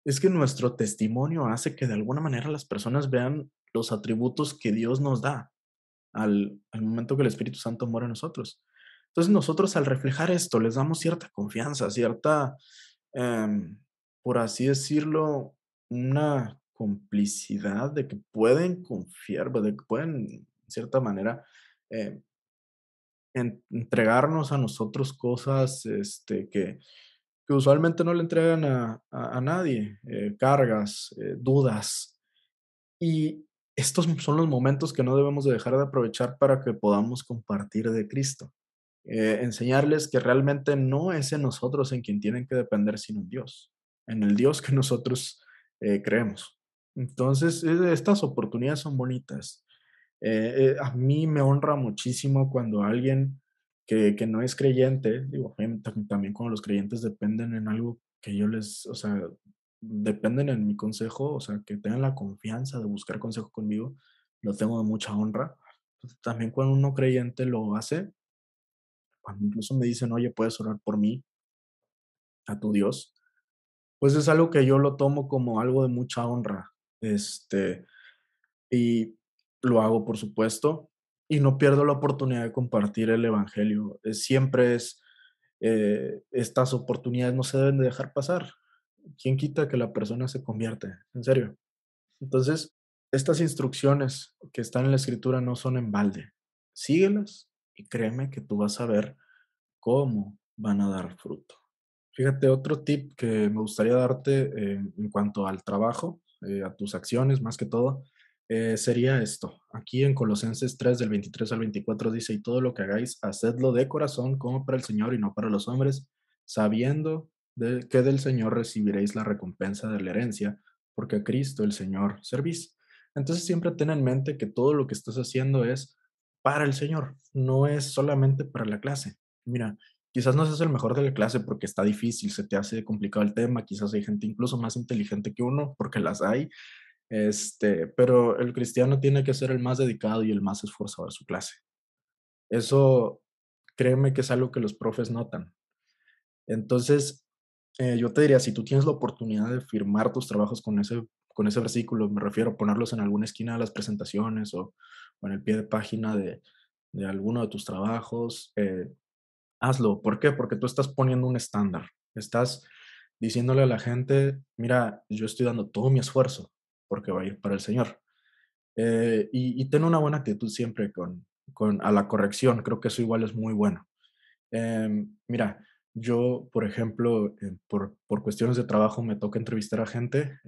es que nuestro testimonio hace que de alguna manera las personas vean los atributos que Dios nos da al momento que el Espíritu Santo mora en nosotros. Entonces nosotros al reflejar esto les damos cierta confianza, cierta, em, por así decirlo, una complicidad de que pueden confiar, de que pueden, de cierta manera, eh, entregarnos a nosotros cosas que usualmente no le entregan a nadie, cargas, dudas. Y estos son los momentos que no debemos de dejar de aprovechar para que podamos compartir de Cristo. Enseñarles que realmente no es en nosotros en quien tienen que depender, sino en Dios, en el Dios que nosotros creemos. Entonces, estas oportunidades son bonitas. A mí me honra muchísimo cuando alguien que no es creyente, digo, obviamente también cuando los creyentes dependen en algo que yo les, o sea, dependen en mi consejo, o sea, que tengan la confianza de buscar consejo conmigo, lo tengo de mucha honra. También cuando un no creyente lo hace, cuando incluso me dicen, oye, puedes orar por mí a tu Dios, pues es algo que yo lo tomo como algo de mucha honra. Este, y lo hago, por supuesto, y no pierdo la oportunidad de compartir el evangelio. Siempre estas oportunidades no se deben de dejar pasar. ¿Quién quita que la persona se convierte? En serio. Entonces, estas instrucciones que están en la escritura no son en balde. Síguelas y créeme que tú vas a ver cómo van a dar fruto. Fíjate, otro tip que me gustaría darte en cuanto al trabajo, a tus acciones más que todo, sería esto. Aquí en Colosenses 3 del 23 al 24 dice, y todo lo que hagáis, hacedlo de corazón como para el Señor y no para los hombres, sabiendo que del Señor recibiréis la recompensa de la herencia, porque a Cristo el Señor servís. Entonces siempre ten en mente que todo lo que estás haciendo es para el Señor, no es solamente para la clase. Mira, quizás no seas el mejor de la clase porque está difícil, se te hace complicado el tema, quizás hay gente incluso más inteligente que uno, porque las hay, pero el cristiano tiene que ser el más dedicado y el más esforzado de su clase. Eso, créeme que es algo que los profes notan. Entonces, yo te diría, si tú tienes la oportunidad de firmar tus trabajos con ese versículo, me refiero a ponerlos en alguna esquina de las presentaciones o en el pie de página de alguno de tus trabajos, hazlo. ¿Por qué? Porque tú estás poniendo un estándar. Estás diciéndole a la gente, mira, yo estoy dando todo mi esfuerzo porque va a ir para el Señor. Y ten una buena actitud siempre a la corrección. Creo que eso igual es muy bueno. Mira, yo, por ejemplo, por cuestiones de trabajo me toca entrevistar a gente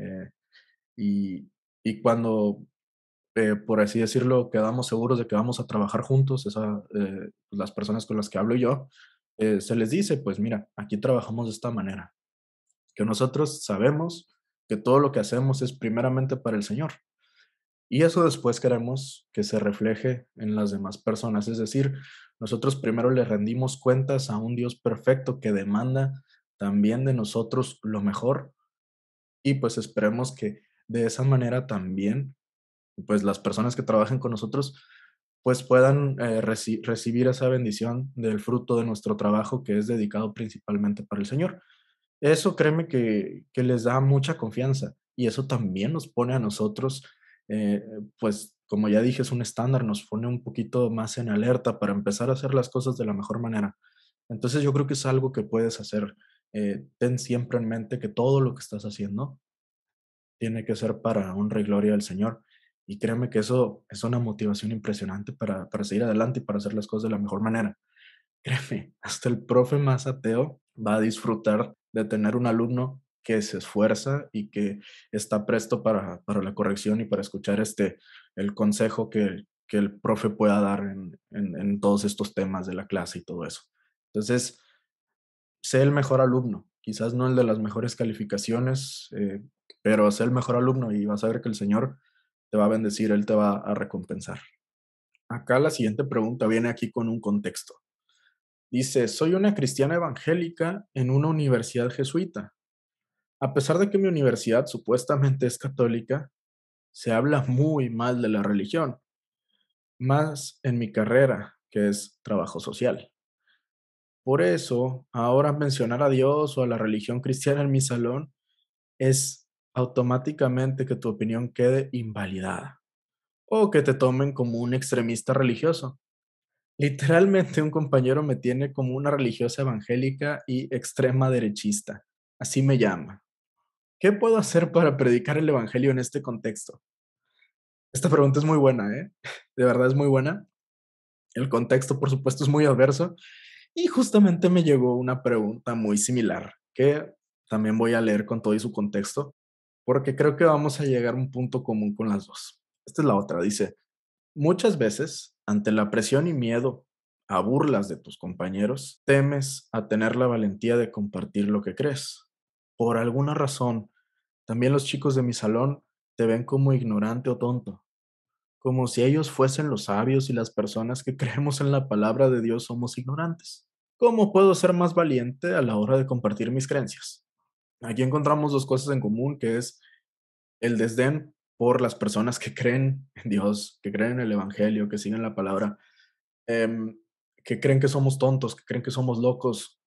y, y cuando por así decirlo, quedamos seguros de que vamos a trabajar juntos, las personas con las que hablo yo, se les dice, pues mira, aquí trabajamos de esta manera, que nosotros sabemos que todo lo que hacemos es primeramente para el Señor. Y eso después queremos que se refleje en las demás personas. Es decir, nosotros primero le rendimos cuentas a un Dios perfecto que demanda también de nosotros lo mejor y pues esperemos que de esa manera también pues las personas que trabajen con nosotros, pues puedan recibir esa bendición del fruto de nuestro trabajo que es dedicado principalmente para el Señor. Eso créeme que les da mucha confianza y eso también nos pone a nosotros, pues como ya dije, es un estándar, nos pone un poquito más en alerta para empezar a hacer las cosas de la mejor manera. Entonces yo creo que es algo que puedes hacer. Ten siempre en mente que todo lo que estás haciendo tiene que ser para honra y gloria del Señor. Y créeme que eso es una motivación impresionante para seguir adelante y para hacer las cosas de la mejor manera. Créeme, hasta el profe más ateo va a disfrutar de tener un alumno que se esfuerza y que está presto para la corrección y para escuchar el consejo que el profe pueda dar en todos estos temas de la clase y todo eso. Entonces, sé el mejor alumno, quizás no el de las mejores calificaciones, pero sé el mejor alumno y vas a ver que el Señor te va a bendecir, Él te va a recompensar. Acá la siguiente pregunta viene aquí con un contexto. Dice, soy una cristiana evangélica en una universidad jesuita. A pesar de que mi universidad supuestamente es católica, se habla muy mal de la religión, más en mi carrera, que es trabajo social. Por eso, ahora mencionar a Dios o a la religión cristiana en mi salón es automáticamente que tu opinión quede invalidada o que te tomen como un extremista religioso. Literalmente un compañero me tiene como una religiosa evangélica y extrema derechista. Así me llama. ¿Qué puedo hacer para predicar el evangelio en este contexto? Esta pregunta es muy buena, ¿eh? De verdad es muy buena. El contexto, por supuesto, es muy adverso. Y justamente me llegó una pregunta muy similar que también voy a leer con todo y su contexto, porque creo que vamos a llegar a un punto común con las dos. Esta es la otra. Dice, muchas veces, ante la presión y miedo a burlas de tus compañeros, temes a tener la valentía de compartir lo que crees. Por alguna razón, también los chicos de mi salón te ven como ignorante o tonto, como si ellos fuesen los sabios y las personas que creemos en la palabra de Dios somos ignorantes. ¿Cómo puedo ser más valiente a la hora de compartir mis creencias? Aquí encontramos dos cosas en común, que es el desdén por las personas que creen en Dios, que creen en el Evangelio, que siguen la palabra. Em, que creen que somos tontos, que creen que somos locos.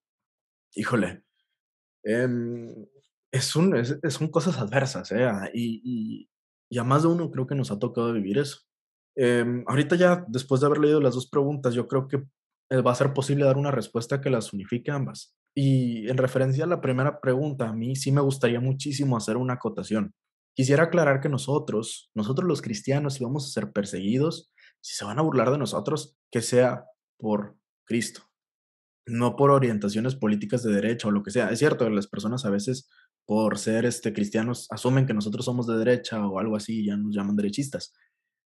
Híjole, em, son cosas adversas, y a más de uno creo que nos ha tocado vivir eso. Ahorita ya, después de haber leído las 2 preguntas, yo creo que, va a ser posible dar una respuesta que las unifique ambas. Y en referencia a la primera pregunta, a mí sí me gustaría muchísimo hacer una acotación. Quisiera aclarar que nosotros los cristianos, si vamos a ser perseguidos, si se van a burlar de nosotros, que sea por Cristo, no por orientaciones políticas de derecha o lo que sea. Es cierto, las personas a veces, por ser, cristianos, asumen que nosotros somos de derecha o algo así, y ya nos llaman derechistas.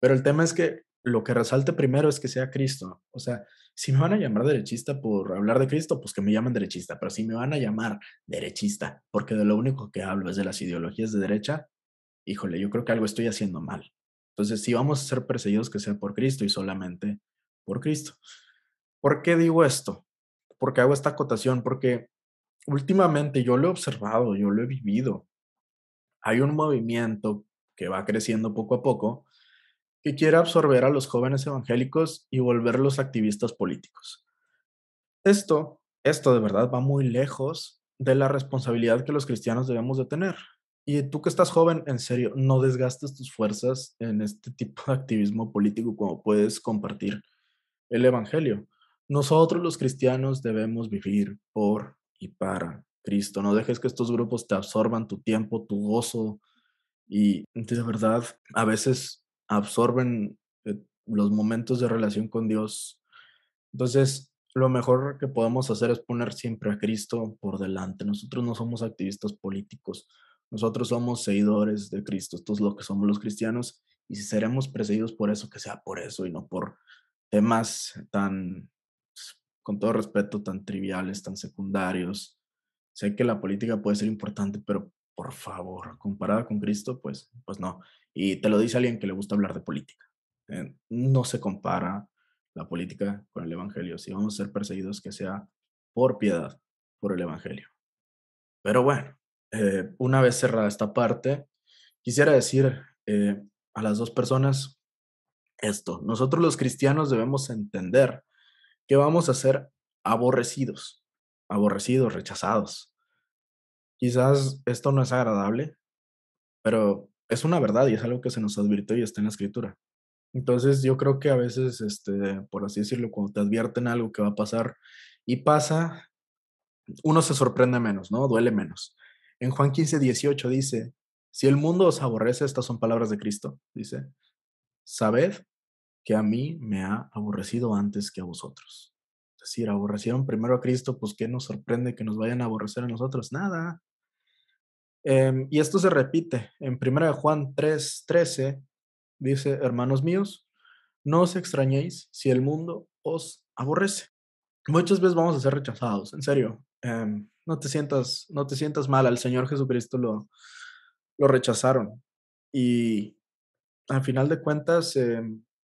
Pero el tema es que lo que resalte primero es que sea Cristo. O sea, si me van a llamar derechista por hablar de Cristo, pues que me llamen derechista, pero si me van a llamar derechista porque de lo único que hablo es de las ideologías de derecha, híjole, yo creo que algo estoy haciendo mal. Entonces, si vamos a ser perseguidos, que sea por Cristo y solamente por Cristo. ¿Por qué digo esto? Porque hago esta acotación, porque últimamente yo lo he observado, yo lo he vivido. Hay un movimiento que va creciendo poco a poco que quiere absorber a los jóvenes evangélicos y volverlos activistas políticos. Esto de verdad va muy lejos de la responsabilidad que los cristianos debemos de tener. Y tú que estás joven, en serio, no desgastes tus fuerzas en este tipo de activismo político como puedes compartir el evangelio. Nosotros los cristianos debemos vivir por y para Cristo. No dejes que estos grupos te absorban tu tiempo, tu gozo, y de verdad, a veces absorben, los momentos de relación con Dios. Entonces, lo mejor que podemos hacer es poner siempre a Cristo por delante. Nosotros no somos activistas políticos, nosotros somos seguidores de Cristo. Esto es lo que somos los cristianos, y si seremos perseguidos por eso, que sea por eso y no por temas tan, con todo respeto, tan triviales, tan secundarios. Sé que la política puede ser importante, pero por favor, comparada con Cristo, pues no. Y te lo dice alguien que le gusta hablar de política. No se compara la política con el evangelio. Si vamos a ser perseguidos, que sea por piedad, por el evangelio. Pero bueno, una vez cerrada esta parte, quisiera decir, a las 2 personas esto: nosotros los cristianos debemos entender que vamos a ser aborrecidos, aborrecidos, rechazados. Quizás esto no es agradable, pero es una verdad y es algo que se nos advirtió y está en la escritura. Entonces, yo creo que a veces, por así decirlo, cuando te advierten algo que va a pasar y pasa, uno se sorprende menos, ¿no? Duele menos. En Juan 15:18 dice: si el mundo os aborrece, estas son palabras de Cristo, dice, sabed que a mí me ha aborrecido antes que a vosotros. Es decir, aborrecieron primero a Cristo, pues ¿qué nos sorprende que nos vayan a aborrecer a nosotros? Nada. Y esto se repite en 1 Juan 3:13, dice: hermanos míos, no os extrañéis si el mundo os aborrece. Muchas veces vamos a ser rechazados, en serio. No te sientas mal, al Señor Jesucristo lo rechazaron. Y al final de cuentas,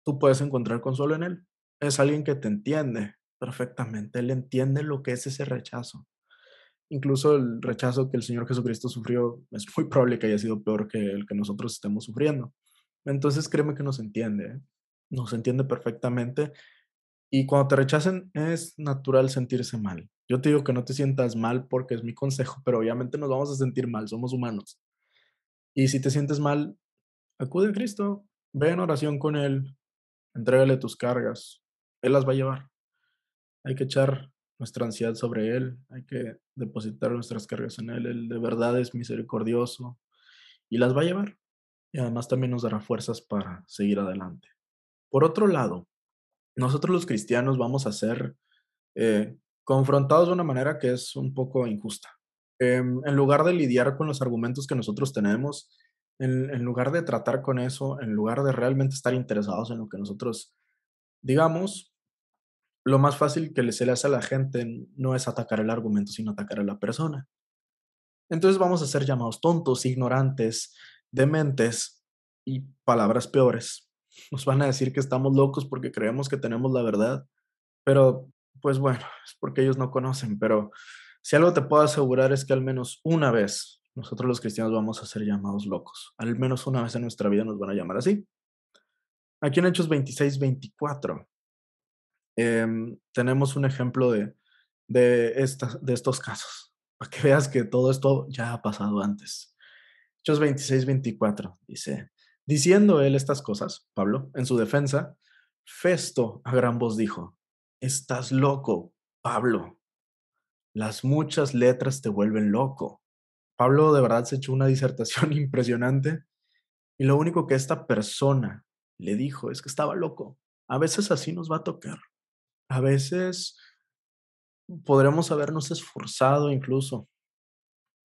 tú puedes encontrar consuelo en Él. Es alguien que te entiende perfectamente. Él entiende lo que es ese rechazo. Incluso el rechazo que el Señor Jesucristo sufrió es muy probable que haya sido peor que el que nosotros estemos sufriendo. Entonces, créeme que nos entiende, ¿eh? Nos entiende perfectamente, y cuando te rechacen es natural sentirse mal. Yo te digo que no te sientas mal porque es mi consejo, pero obviamente nos vamos a sentir mal, somos humanos. Y si te sientes mal, acude a Cristo, ve en oración con Él, entrégale tus cargas, Él las va a llevar. Hay que echar nuestra ansiedad sobre Él, hay que depositar nuestras cargas en Él. Él de verdad es misericordioso y las va a llevar. Y además también nos dará fuerzas para seguir adelante. Por otro lado, nosotros los cristianos vamos a ser, confrontados de una manera que es un poco injusta. En lugar de lidiar con los argumentos que nosotros tenemos, en lugar de tratar con eso, en lugar de realmente estar interesados en lo que nosotros digamos, lo más fácil que se le hace a la gente no es atacar el argumento, sino atacar a la persona. Entonces vamos a ser llamados tontos, ignorantes, dementes y palabras peores. Nos van a decir que estamos locos porque creemos que tenemos la verdad, pero pues bueno, es porque ellos no conocen. Pero si algo te puedo asegurar es que al menos una vez nosotros los cristianos vamos a ser llamados locos. Al menos una vez en nuestra vida nos van a llamar así. Aquí en Hechos 26:24 Tenemos un ejemplo de estos casos, para que veas que todo esto ya ha pasado antes. Hechos 26-24 dice, diciendo él estas cosas, Pablo, en su defensa, Festo a gran voz dijo, estás loco, Pablo, las muchas letras te vuelven loco. Pablo de verdad se echó una disertación impresionante y lo único que esta persona le dijo es que estaba loco. A veces así nos va a tocar. A veces podremos habernos esforzado incluso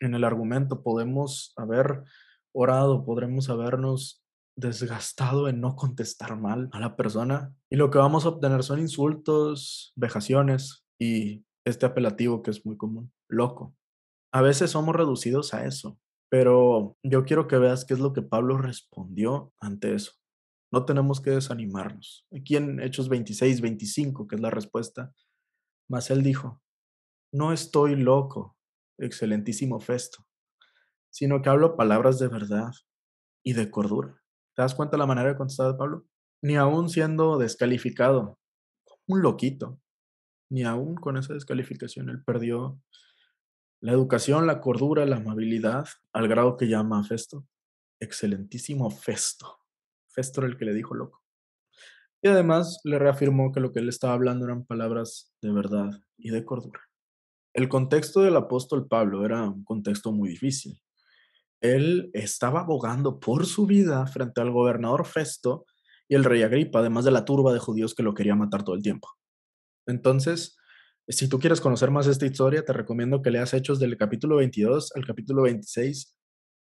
en el argumento, podemos haber orado, podremos habernos desgastado en no contestar mal a la persona y lo que vamos a obtener son insultos, vejaciones y este apelativo que es muy común, loco. A veces somos reducidos a eso, pero yo quiero que veas qué es lo que Pablo respondió ante eso. No tenemos que desanimarnos. Aquí en Hechos 26-25, que es la respuesta, mas él dijo, no estoy loco, excelentísimo Festo, sino que hablo palabras de verdad y de cordura. ¿Te das cuenta la manera de contestar de Pablo? Ni aún siendo descalificado, un loquito, ni aún con esa descalificación, él perdió la educación, la cordura, la amabilidad, al grado que llama a Festo, excelentísimo Festo. Festo era el que le dijo loco. Y además le reafirmó que lo que él estaba hablando eran palabras de verdad y de cordura. El contexto del apóstol Pablo era un contexto muy difícil. Él estaba abogando por su vida frente al gobernador Festo y el rey Agripa, además de la turba de judíos que lo quería matar todo el tiempo. Entonces, si tú quieres conocer más esta historia, te recomiendo que leas Hechos del capítulo 22 al capítulo 26.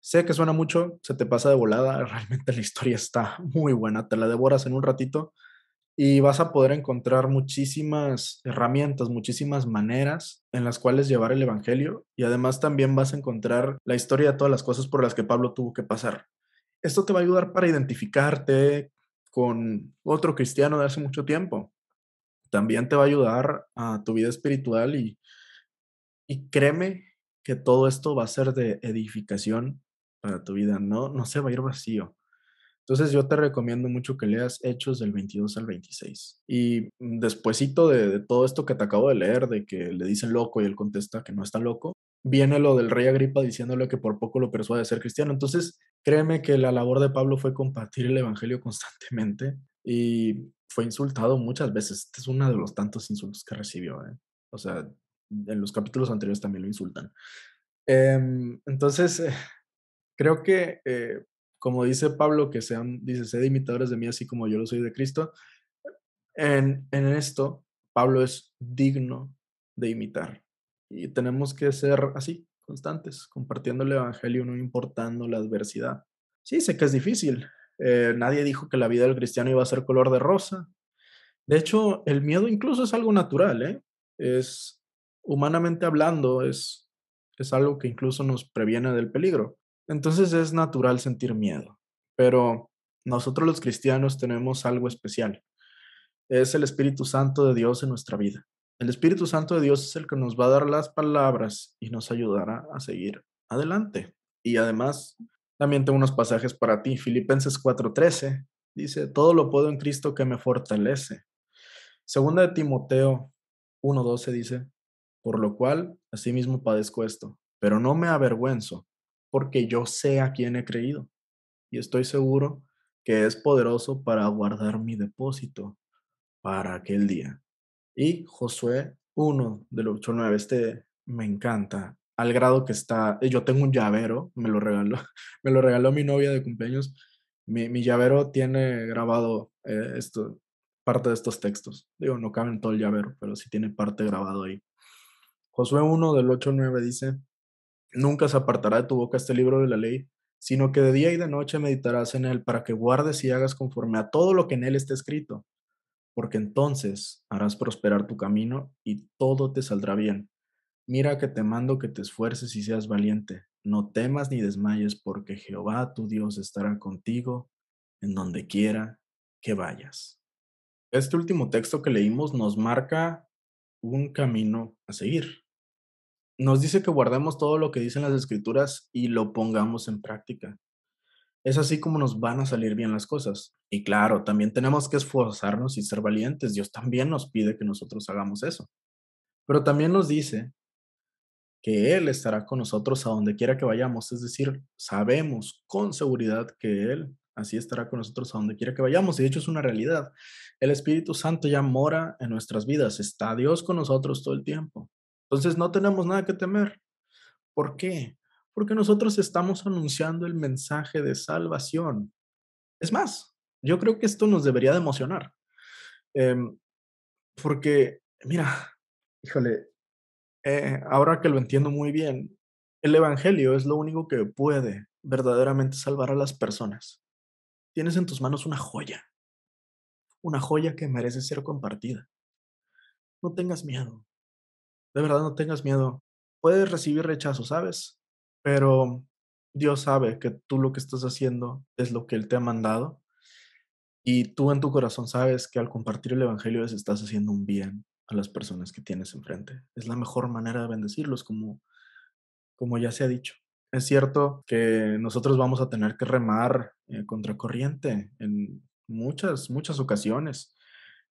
Sé que suena mucho, se te pasa de volada, realmente la historia está muy buena, te la devoras en un ratito y vas a poder encontrar muchísimas herramientas, muchísimas maneras en las cuales llevar el evangelio y además también vas a encontrar la historia de todas las cosas por las que Pablo tuvo que pasar. Esto te va a ayudar para identificarte con otro cristiano de hace mucho tiempo. También te va a ayudar a tu vida espiritual y créeme que todo esto va a ser de edificación para tu vida, no se va a ir vacío. Entonces, yo te recomiendo mucho que leas Hechos del 22 al 26. Y despuesito de todo esto que te acabo de leer, de que le dicen loco y él contesta que no está loco, viene lo del rey Agripa diciéndole que por poco lo persuade a ser cristiano. Entonces, créeme que la labor de Pablo fue compartir el evangelio constantemente y fue insultado muchas veces. Este es uno de los tantos insultos que recibió, ¿eh? O sea, en los capítulos anteriores también lo insultan. Entonces, creo que, como dice Pablo, que sean, dice, sed imitadores de mí, así como yo lo soy de Cristo. En esto, Pablo es digno de imitar. Y tenemos que ser así, constantes, compartiendo el evangelio, no importando la adversidad. Sí, sé que es difícil. Nadie dijo que la vida del cristiano iba a ser color de rosa. De hecho, el miedo incluso es algo natural, ¿eh? Es, humanamente hablando, es algo que incluso nos previene del peligro. Entonces es natural sentir miedo, pero nosotros los cristianos tenemos algo especial. Es el Espíritu Santo de Dios en nuestra vida. El Espíritu Santo de Dios es el que nos va a dar las palabras y nos ayudará a seguir adelante. Y además, también tengo unos pasajes para ti. Filipenses 4:13 dice, todo lo puedo en Cristo que me fortalece. Segunda de Timoteo 1:12 dice, por lo cual asimismo padezco esto, pero no me avergüenzo, porque yo sé a quién he creído y estoy seguro que es poderoso para guardar mi depósito para aquel día. Y Josué 1 del 8 al 9, este me encanta, al grado que está, yo tengo un llavero, me lo regaló, me lo regaló mi novia de cumpleaños. Mi llavero tiene grabado parte de estos textos. Digo, no cabe en todo el llavero, pero sí tiene parte grabado ahí. Josué 1 del 8 al 9 dice, nunca se apartará de tu boca este libro de la ley, sino que de día y de noche meditarás en él para que guardes y hagas conforme a todo lo que en él está escrito, porque entonces harás prosperar tu camino y todo te saldrá bien. Mira que te mando que te esfuerces y seas valiente. No temas ni desmayes, porque Jehová tu Dios estará contigo en donde quiera que vayas. Este último texto que leímos nos marca un camino a seguir. Nos dice que guardemos todo lo que dicen las escrituras y lo pongamos en práctica. Es así como nos van a salir bien las cosas. Y claro, también tenemos que esforzarnos y ser valientes. Dios también nos pide que nosotros hagamos eso. Pero también nos dice que Él estará con nosotros a donde quiera que vayamos. Es decir, sabemos con seguridad que Él así estará con nosotros a donde quiera que vayamos. Y de hecho es una realidad. El Espíritu Santo ya mora en nuestras vidas. Está Dios con nosotros todo el tiempo. Entonces no tenemos nada que temer. ¿Por qué? Porque nosotros estamos anunciando el mensaje de salvación. Es más, yo creo que esto nos debería de emocionar, em, porque mira, híjole, ahora que lo entiendo muy bien, el evangelio es lo único que puede verdaderamente salvar a las personas. Tienes en tus manos una joya que merece ser compartida. No tengas miedo, de verdad no tengas miedo. Puedes recibir rechazo, ¿sabes? Pero Dios sabe que tú lo que estás haciendo es lo que Él te ha mandado. Y tú en tu corazón sabes que al compartir el evangelio les estás haciendo un bien a las personas que tienes enfrente. Es la mejor manera de bendecirlos, como ya se ha dicho. Es cierto que nosotros vamos a tener que remar contra corriente en muchas ocasiones,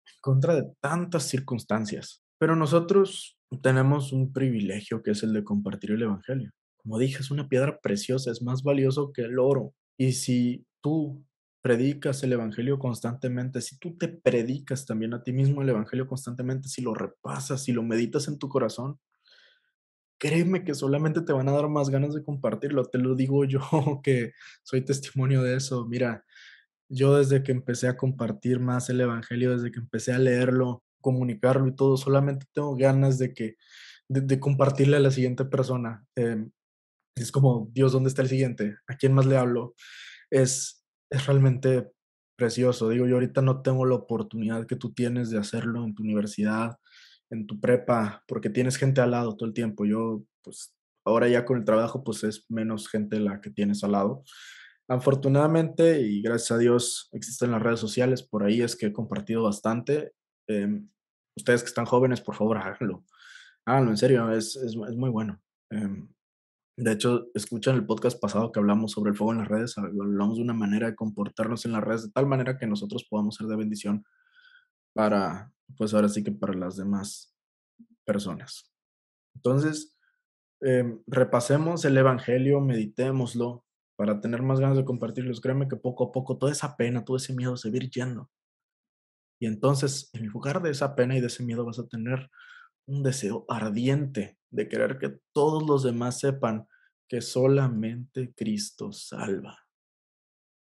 en contra de tantas circunstancias. Pero nosotros tenemos un privilegio que es el de compartir el evangelio. Como dije, es una piedra preciosa, es más valioso que el oro. Y si tú predicas el evangelio constantemente, si tú te predicas también a ti mismo el evangelio constantemente, si lo repasas, si lo meditas en tu corazón, créeme que solamente te van a dar más ganas de compartirlo. Te lo digo yo que soy testimonio de eso. Mira, yo desde que empecé a compartir más el evangelio, desde que empecé a leerlo, comunicarlo y todo, solamente tengo ganas de compartirle a la siguiente persona. Es como, Dios, ¿dónde está el siguiente? ¿A quién más le hablo? Es realmente precioso. Digo, yo ahorita no tengo la oportunidad que tú tienes de hacerlo en tu universidad, en tu prepa, porque tienes gente al lado todo el tiempo. Yo, pues, ahora ya con el trabajo, pues es menos gente la que tienes al lado. Afortunadamente y gracias a Dios existen las redes sociales, por ahí es que he compartido bastante. Em, Ustedes que están jóvenes, por favor, háganlo. Háganlo, en serio, es muy bueno. Em, de hecho, escuchan el podcast pasado que hablamos sobre el fuego en las redes, hablamos de una manera de comportarnos en las redes, de tal manera que nosotros podamos ser de bendición para, pues ahora sí que para las demás personas. Entonces, repasemos el evangelio, meditémoslo para tener más ganas de compartirlos. Créeme que poco a poco toda esa pena, todo ese miedo se va a ir yendo. Y entonces, en lugar de esa pena y de ese miedo, vas a tener un deseo ardiente de querer que todos los demás sepan que solamente Cristo salva.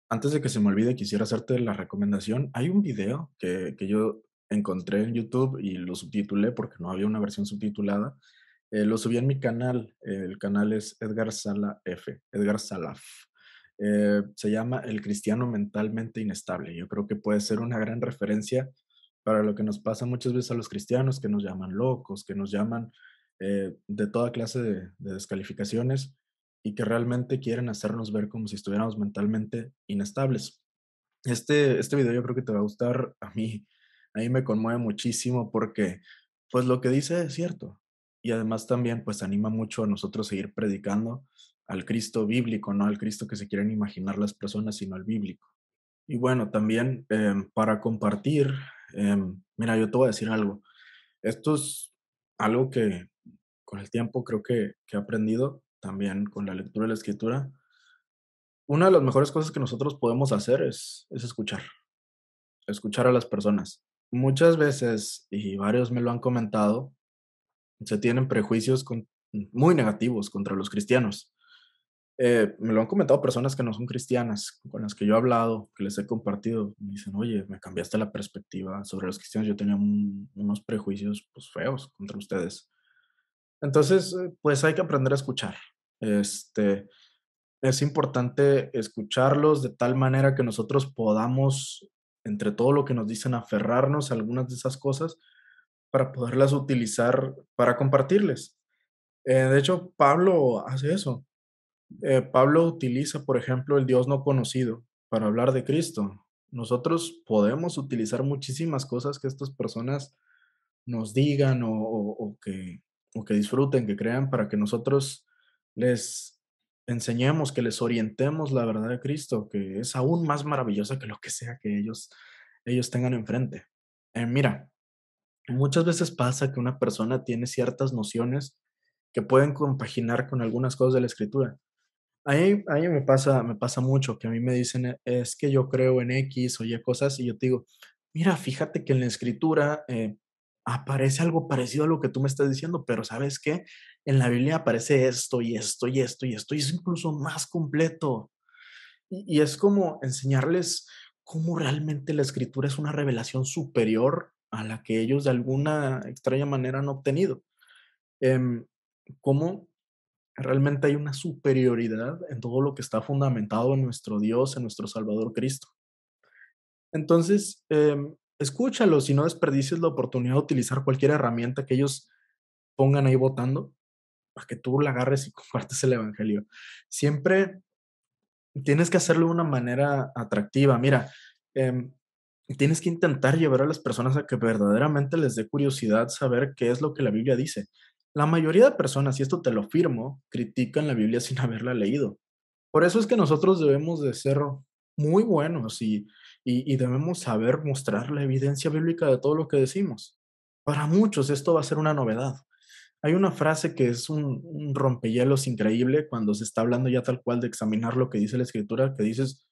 Antes de que se me olvide, quisiera hacerte la recomendación. Hay un video que yo encontré en YouTube y lo subtitulé porque no había una versión subtitulada. Lo subí en mi canal. El canal es Edgar Sala F, Edgar Salaf. Se llama El cristiano mentalmente inestable. Yo creo que puede ser una gran referencia para lo que nos pasa muchas veces a los cristianos, que nos llaman locos, que nos llaman de toda clase de descalificaciones y que realmente quieren hacernos ver como si estuviéramos mentalmente inestables. Este video yo creo que te va a gustar. A mí me conmueve muchísimo porque, pues, lo que dice es cierto. Y además también, pues, anima mucho a nosotros seguir predicando al Cristo bíblico, no al Cristo que se quieren imaginar las personas, sino al bíblico. Y bueno, también, para compartir, mira, yo te voy a decir algo. Esto es algo que con el tiempo creo que he aprendido, también con la lectura de la escritura. Una de las mejores cosas que nosotros podemos hacer es escuchar a las personas. Muchas veces, y varios me lo han comentado, se tienen prejuicios muy negativos contra los cristianos. Me lo han comentado personas que no son cristianas, con las que yo he hablado, que les he compartido. Me dicen, oye, me cambiaste la perspectiva sobre los cristianos. Yo tenía unos prejuicios pues, feos contra ustedes. Entonces, pues hay que aprender a escuchar. Este, es importante escucharlos de tal manera que nosotros podamos, entre todo lo que nos dicen, aferrarnos a algunas de esas cosas para poderlas utilizar para compartirles. De hecho, Pablo hace eso. Pablo utiliza, por ejemplo, el Dios no conocido para hablar de Cristo. Nosotros podemos utilizar muchísimas cosas que estas personas nos digan o que disfruten, que crean, para que nosotros les enseñemos, que les orientemos la verdad de Cristo, que es aún más maravillosa que lo que sea que ellos tengan enfrente. Mira, muchas veces pasa que una persona tiene ciertas nociones que pueden compaginar con algunas cosas de la Escritura. A mí me pasa mucho que a mí me dicen: Es que yo creo en X o Y cosas", y yo te digo: "Mira, fíjate que en la Escritura, aparece algo parecido a lo que tú me estás diciendo, pero, ¿sabes qué? En la Biblia aparece esto, y esto, y esto, y esto, y es incluso más completo". Y es como enseñarles cómo realmente la Escritura es una revelación superior a la que ellos de alguna extraña manera han obtenido. Em, cómo realmente hay una superioridad en todo lo que está fundamentado en nuestro Dios, en nuestro Salvador Cristo. Entonces, escúchalos y no desperdicies la oportunidad de utilizar cualquier herramienta que ellos pongan ahí votando para que tú la agarres y compartes el evangelio. Siempre tienes que hacerlo de una manera atractiva. Mira, em, tienes que intentar llevar a las personas a que verdaderamente les dé curiosidad saber qué es lo que la Biblia dice. La mayoría de personas, y esto te lo firmo, critican la Biblia sin haberla leído. Por eso es que nosotros debemos de ser muy buenos y debemos saber mostrar la evidencia bíblica de todo lo que decimos. Para muchos esto va a ser una novedad. Hay una frase que es un rompehielos increíble cuando se está hablando ya tal cual de examinar lo que dice la Escritura, que dices: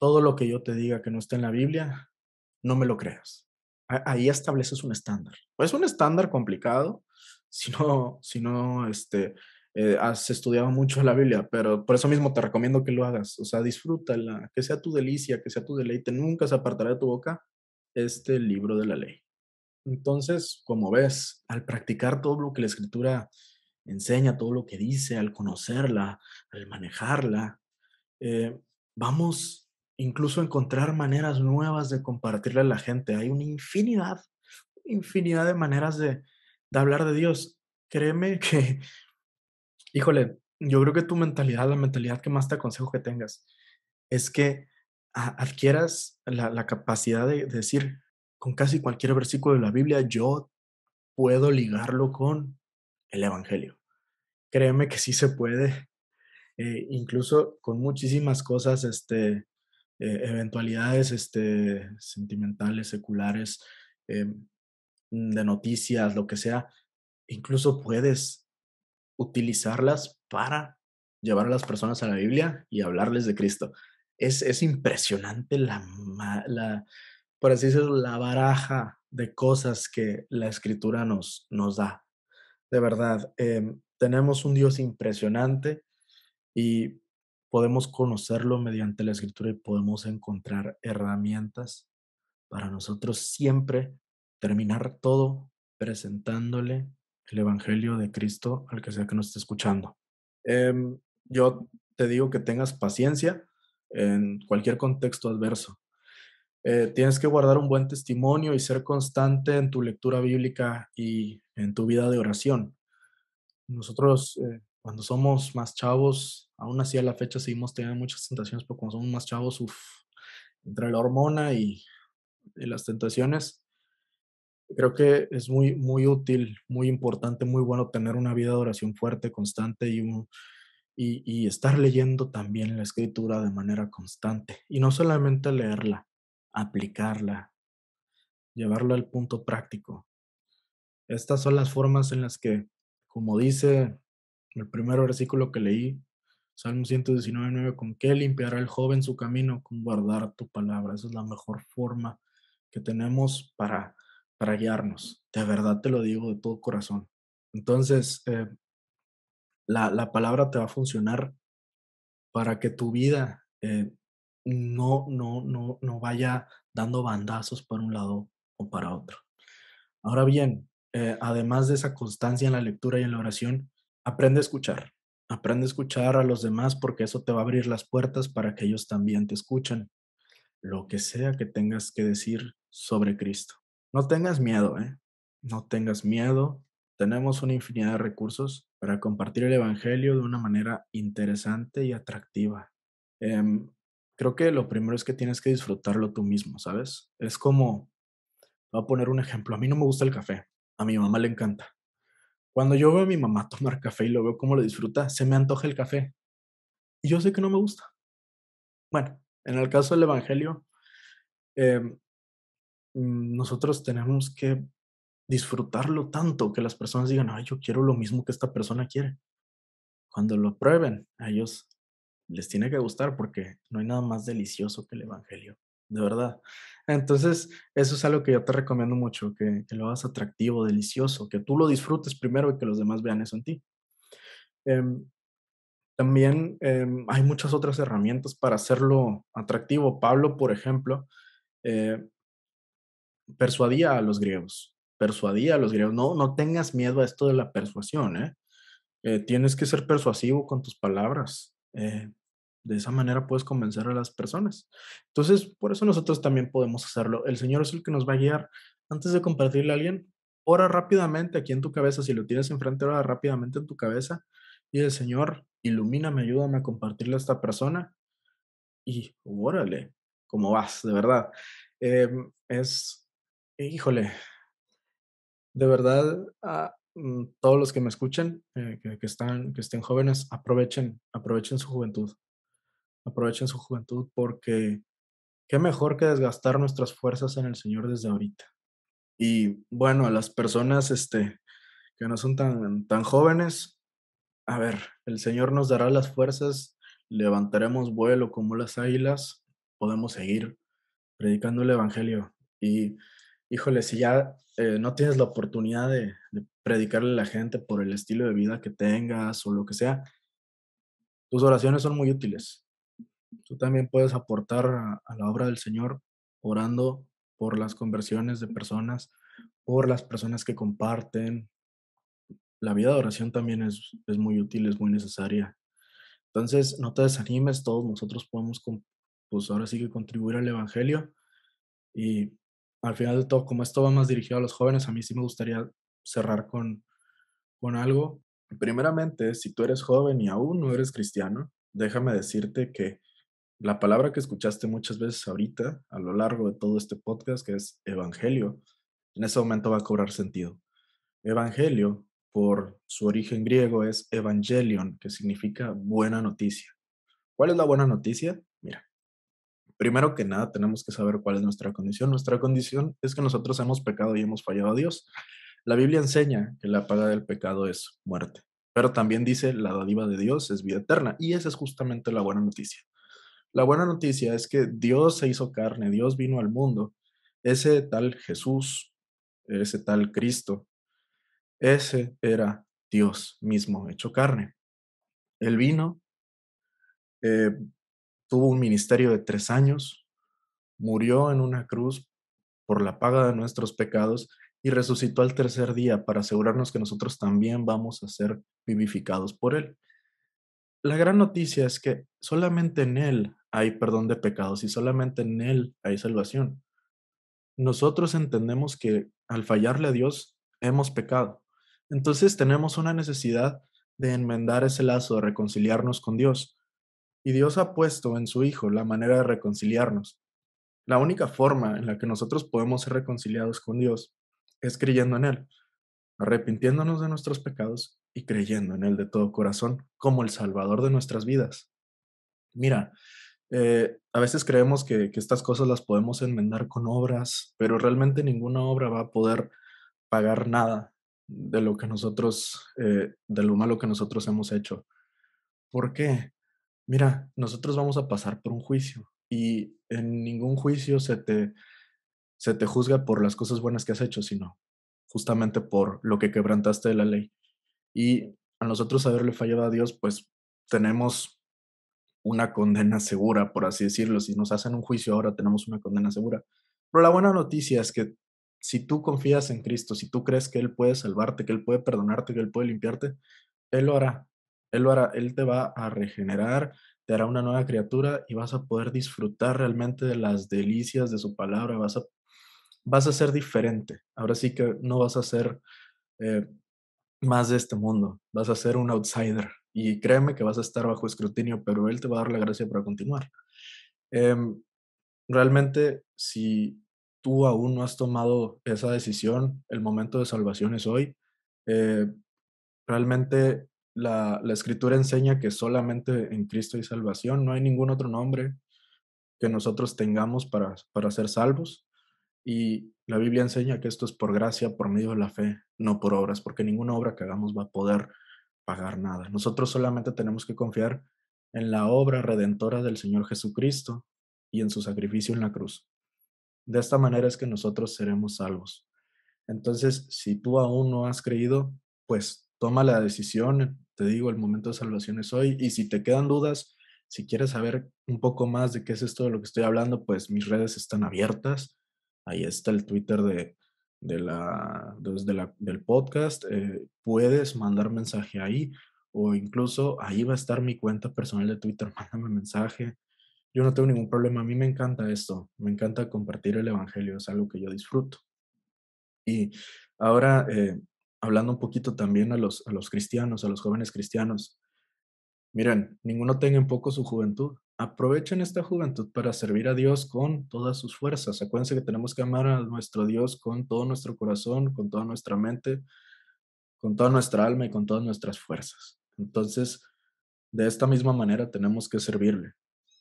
"Todo lo que yo te diga que no está en la Biblia, no me lo creas". Ahí estableces un estándar. Es un estándar complicado si no has estudiado mucho la Biblia, pero por eso mismo te recomiendo que lo hagas. O sea, disfrútala, que sea tu delicia, que sea tu deleite. Nunca se apartará de tu boca este libro de la ley. Entonces, como ves, al practicar todo lo que la Escritura enseña, todo lo que dice, al conocerla, al manejarla, eh, vamos incluso a encontrar maneras nuevas de compartirle a la gente. Hay una infinidad de maneras de hablar de Dios. Créeme que, híjole, yo creo que tu mentalidad, la mentalidad que más te aconsejo que tengas, es que adquieras la capacidad de decir con casi cualquier versículo de la Biblia: "Yo puedo ligarlo con el evangelio". Créeme que sí se puede, incluso con muchísimas cosas, eventualidades, sentimentales, seculares, de noticias, lo que sea, incluso puedes utilizarlas para llevar a las personas a la Biblia y hablarles de Cristo. Es impresionante por así decirlo, la baraja de cosas que la Escritura nos da. De verdad, tenemos un Dios impresionante y podemos conocerlo mediante la Escritura y podemos encontrar herramientas para nosotros siempre terminar todo presentándole el evangelio de Cristo al que sea que nos esté escuchando. Yo te digo que tengas paciencia en cualquier contexto adverso. Tienes que guardar un buen testimonio y ser constante en tu lectura bíblica y en tu vida de oración. Nosotros, cuando somos más chavos, aún así a la fecha seguimos teniendo muchas tentaciones, pero cuando somos más chavos, entre la hormona y las tentaciones, creo que es muy, muy útil, muy importante, muy bueno tener una vida de oración fuerte, constante y estar leyendo también la escritura de manera constante. Y no solamente leerla, aplicarla, llevarla al punto práctico. Estas son las formas en las que, como dice el primer versículo que leí, Salmo 119:9, ¿con qué limpiará el joven su camino? Con guardar tu palabra. Esa es la mejor forma que tenemos para guiarnos. De verdad te lo digo de todo corazón. Entonces, la palabra te va a funcionar para que tu vida no vaya dando bandazos para un lado o para otro. Ahora bien, además de esa constancia en la lectura y en la oración, aprende a escuchar. Aprende a escuchar a los demás porque eso te va a abrir las puertas para que ellos también te escuchen, lo que sea que tengas que decir sobre Cristo. No tengas miedo, ¿eh? No tengas miedo. Tenemos una infinidad de recursos para compartir el Evangelio de una manera interesante y atractiva. Em, Creo que lo primero es que tienes que disfrutarlo tú mismo, ¿sabes? Es como, voy a poner un ejemplo, a mí no me gusta el café, a mi mamá le encanta. Cuando yo veo a mi mamá tomar café y lo veo cómo lo disfruta, se me antoja el café. y yo sé que no me gusta. Bueno, en el caso del evangelio, em, nosotros tenemos que disfrutarlo tanto que las personas digan: "Ay, yo quiero lo mismo que esta persona quiere". Cuando lo prueben, a ellos les tiene que gustar porque no hay nada más delicioso que el evangelio, de verdad. Entonces, eso es algo que yo te recomiendo mucho, que lo hagas atractivo, delicioso, que tú lo disfrutes primero y que los demás vean eso en ti. Em, También, hay muchas otras herramientas para hacerlo atractivo. Pablo, por ejemplo, eh, persuadía a los griegos. No tengas miedo a esto de la persuasión, ¿eh? Tienes que ser persuasivo con tus palabras. De esa manera puedes convencer a las personas. Entonces, por eso nosotros también podemos hacerlo. El Señor es el que nos va a guiar. Antes de compartirle a alguien, ora rápidamente aquí en tu cabeza. Si lo tienes enfrente, ora rápidamente en tu cabeza. Y el Señor, ilumíname, ayúdame a compartirle a esta persona. Y órale, ¿cómo vas? De verdad. Híjole, de verdad, todos los que me escuchen, que estén jóvenes, aprovechen su juventud, porque qué mejor que desgastar nuestras fuerzas en el Señor desde ahorita. Y bueno, a las personas, que no son tan jóvenes, a ver, el Señor nos dará las fuerzas, levantaremos vuelo como las águilas, podemos seguir predicando el evangelio. Y híjole, si ya, no tienes la oportunidad de predicarle a la gente por el estilo de vida que tengas o lo que sea, tus oraciones son muy útiles. Tú también puedes aportar a la obra del Señor orando por las conversiones de personas, por las personas que comparten. La vida de oración también es muy útil, es muy necesaria. Entonces, no te desanimes, todos nosotros podemos, pues ahora sí que contribuir al evangelio. Y al final de todo, como esto va más dirigido a los jóvenes, a mí sí me gustaría cerrar con algo. Primeramente, si tú eres joven y aún no eres cristiano, déjame decirte que la palabra que escuchaste muchas veces ahorita, a lo largo de todo este podcast, que es evangelio, en ese momento va a cobrar sentido. Evangelio, por su origen griego, es evangelion, que significa buena noticia. ¿Cuál es la buena noticia? Mira, primero que nada tenemos que saber cuál es nuestra condición. Nuestra condición es que nosotros hemos pecado y hemos fallado a Dios. La Biblia enseña que la paga del pecado es muerte, pero también dice la dádiva de Dios es vida eterna, y esa es justamente la buena noticia. La buena noticia es que Dios se hizo carne, Dios vino al mundo. Ese tal Jesús, ese tal Cristo, ese era Dios mismo hecho carne. Él vino, eh, tuvo un ministerio de 3 años, murió en una cruz por la paga de nuestros pecados y resucitó al tercer día para asegurarnos que nosotros también vamos a ser vivificados por Él. La gran noticia es que solamente en Él hay perdón de pecados y solamente en Él hay salvación. Nosotros entendemos que al fallarle a Dios hemos pecado. Entonces tenemos una necesidad de enmendar ese lazo, de reconciliarnos con Dios. Y Dios ha puesto en su Hijo la manera de reconciliarnos. La única forma en la que nosotros podemos ser reconciliados con Dios es creyendo en Él, arrepintiéndonos de nuestros pecados y creyendo en Él de todo corazón como el Salvador de nuestras vidas. Mira, a veces creemos que estas cosas las podemos enmendar con obras, pero realmente ninguna obra va a poder pagar nada de lo que nosotros, de lo malo que nosotros hemos hecho. ¿Por qué? Mira, nosotros vamos a pasar por un juicio y en ningún juicio se te juzga por las cosas buenas que has hecho, sino justamente por lo que quebrantaste de la ley. Y a nosotros haberle fallado a Dios, pues tenemos una condena segura, por así decirlo. Si nos hacen un juicio ahora, tenemos una condena segura. Pero la buena noticia es que si tú confías en Cristo, si tú crees que Él puede salvarte, que Él puede perdonarte, que Él puede limpiarte, Él lo hará. Él lo hará. Él te va a regenerar, te hará una nueva criatura y vas a poder disfrutar realmente de las delicias de su palabra. Vas a ser diferente. Ahora sí que no vas a ser eh, más de este mundo. Vas a ser un outsider. Y créeme que vas a estar bajo escrutinio, pero Él te va a dar la gracia para continuar. Em, Realmente, si tú aún no has tomado esa decisión, el momento de salvación es hoy. Eh, Realmente la Escritura enseña que solamente en Cristo hay salvación, no hay ningún otro nombre que nosotros tengamos para ser salvos. Y la Biblia enseña que esto es por gracia, por medio de la fe, no por obras, porque ninguna obra que hagamos va a poder pagar nada. Nosotros solamente tenemos que confiar en la obra redentora del Señor Jesucristo y en su sacrificio en la cruz. De esta manera es que nosotros seremos salvos. Entonces, si tú aún no has creído, pues toma la decisión. Te digo, el momento de salvación es hoy. Y si te quedan dudas, si quieres saber un poco más de qué es esto de lo que estoy hablando, pues mis redes están abiertas. Ahí está el Twitter del podcast. Puedes mandar mensaje ahí o incluso ahí va a estar mi cuenta personal de Twitter. Mándame mensaje. Yo no tengo ningún problema. A mí me encanta esto. Me encanta compartir el evangelio. Es algo que yo disfruto. Y ahora, hablando un poquito también a los cristianos, a los jóvenes cristianos, miren, ninguno tenga en poco su juventud. Aprovechen esta juventud para servir a Dios con todas sus fuerzas. Acuérdense que tenemos que amar a nuestro Dios con todo nuestro corazón, con toda nuestra mente, con toda nuestra alma y con todas nuestras fuerzas. Entonces, de esta misma manera tenemos que servirle.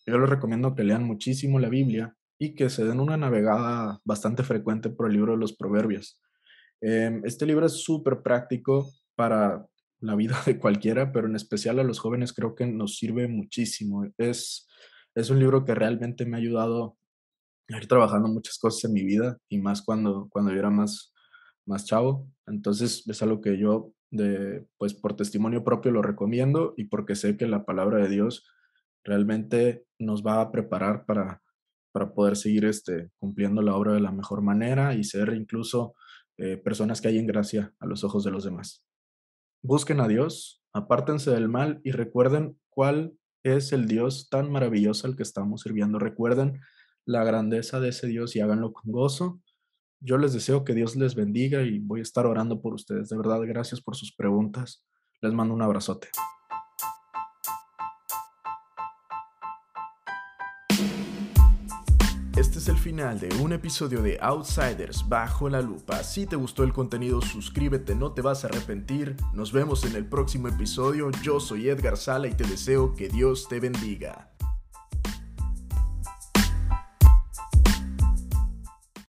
Yo les recomiendo que lean muchísimo la Biblia y que se den una navegada bastante frecuente por el libro de los Proverbios. Este libro es súper práctico para la vida de cualquiera, pero en especial a los jóvenes creo que nos sirve muchísimo. Es un libro que realmente me ha ayudado a ir trabajando muchas cosas en mi vida y más cuando yo era más chavo. Entonces es algo que yo, pues por testimonio propio lo recomiendo y porque sé que la palabra de Dios realmente nos va a preparar para poder seguir cumpliendo la obra de la mejor manera y ser incluso personas que hay en gracia a los ojos de los demás. Busquen a Dios, apártense del mal y recuerden cuál es el Dios tan maravilloso al que estamos sirviendo. Recuerden la grandeza de ese Dios y háganlo con gozo. Yo les deseo que Dios les bendiga y voy a estar orando por ustedes. De verdad, gracias por sus preguntas. Les mando un abrazote. Este es el final de un episodio de Outsiders Bajo la Lupa. Si te gustó el contenido, suscríbete, no te vas a arrepentir. Nos vemos en el próximo episodio. Yo soy Edgar Sala y te deseo que Dios te bendiga.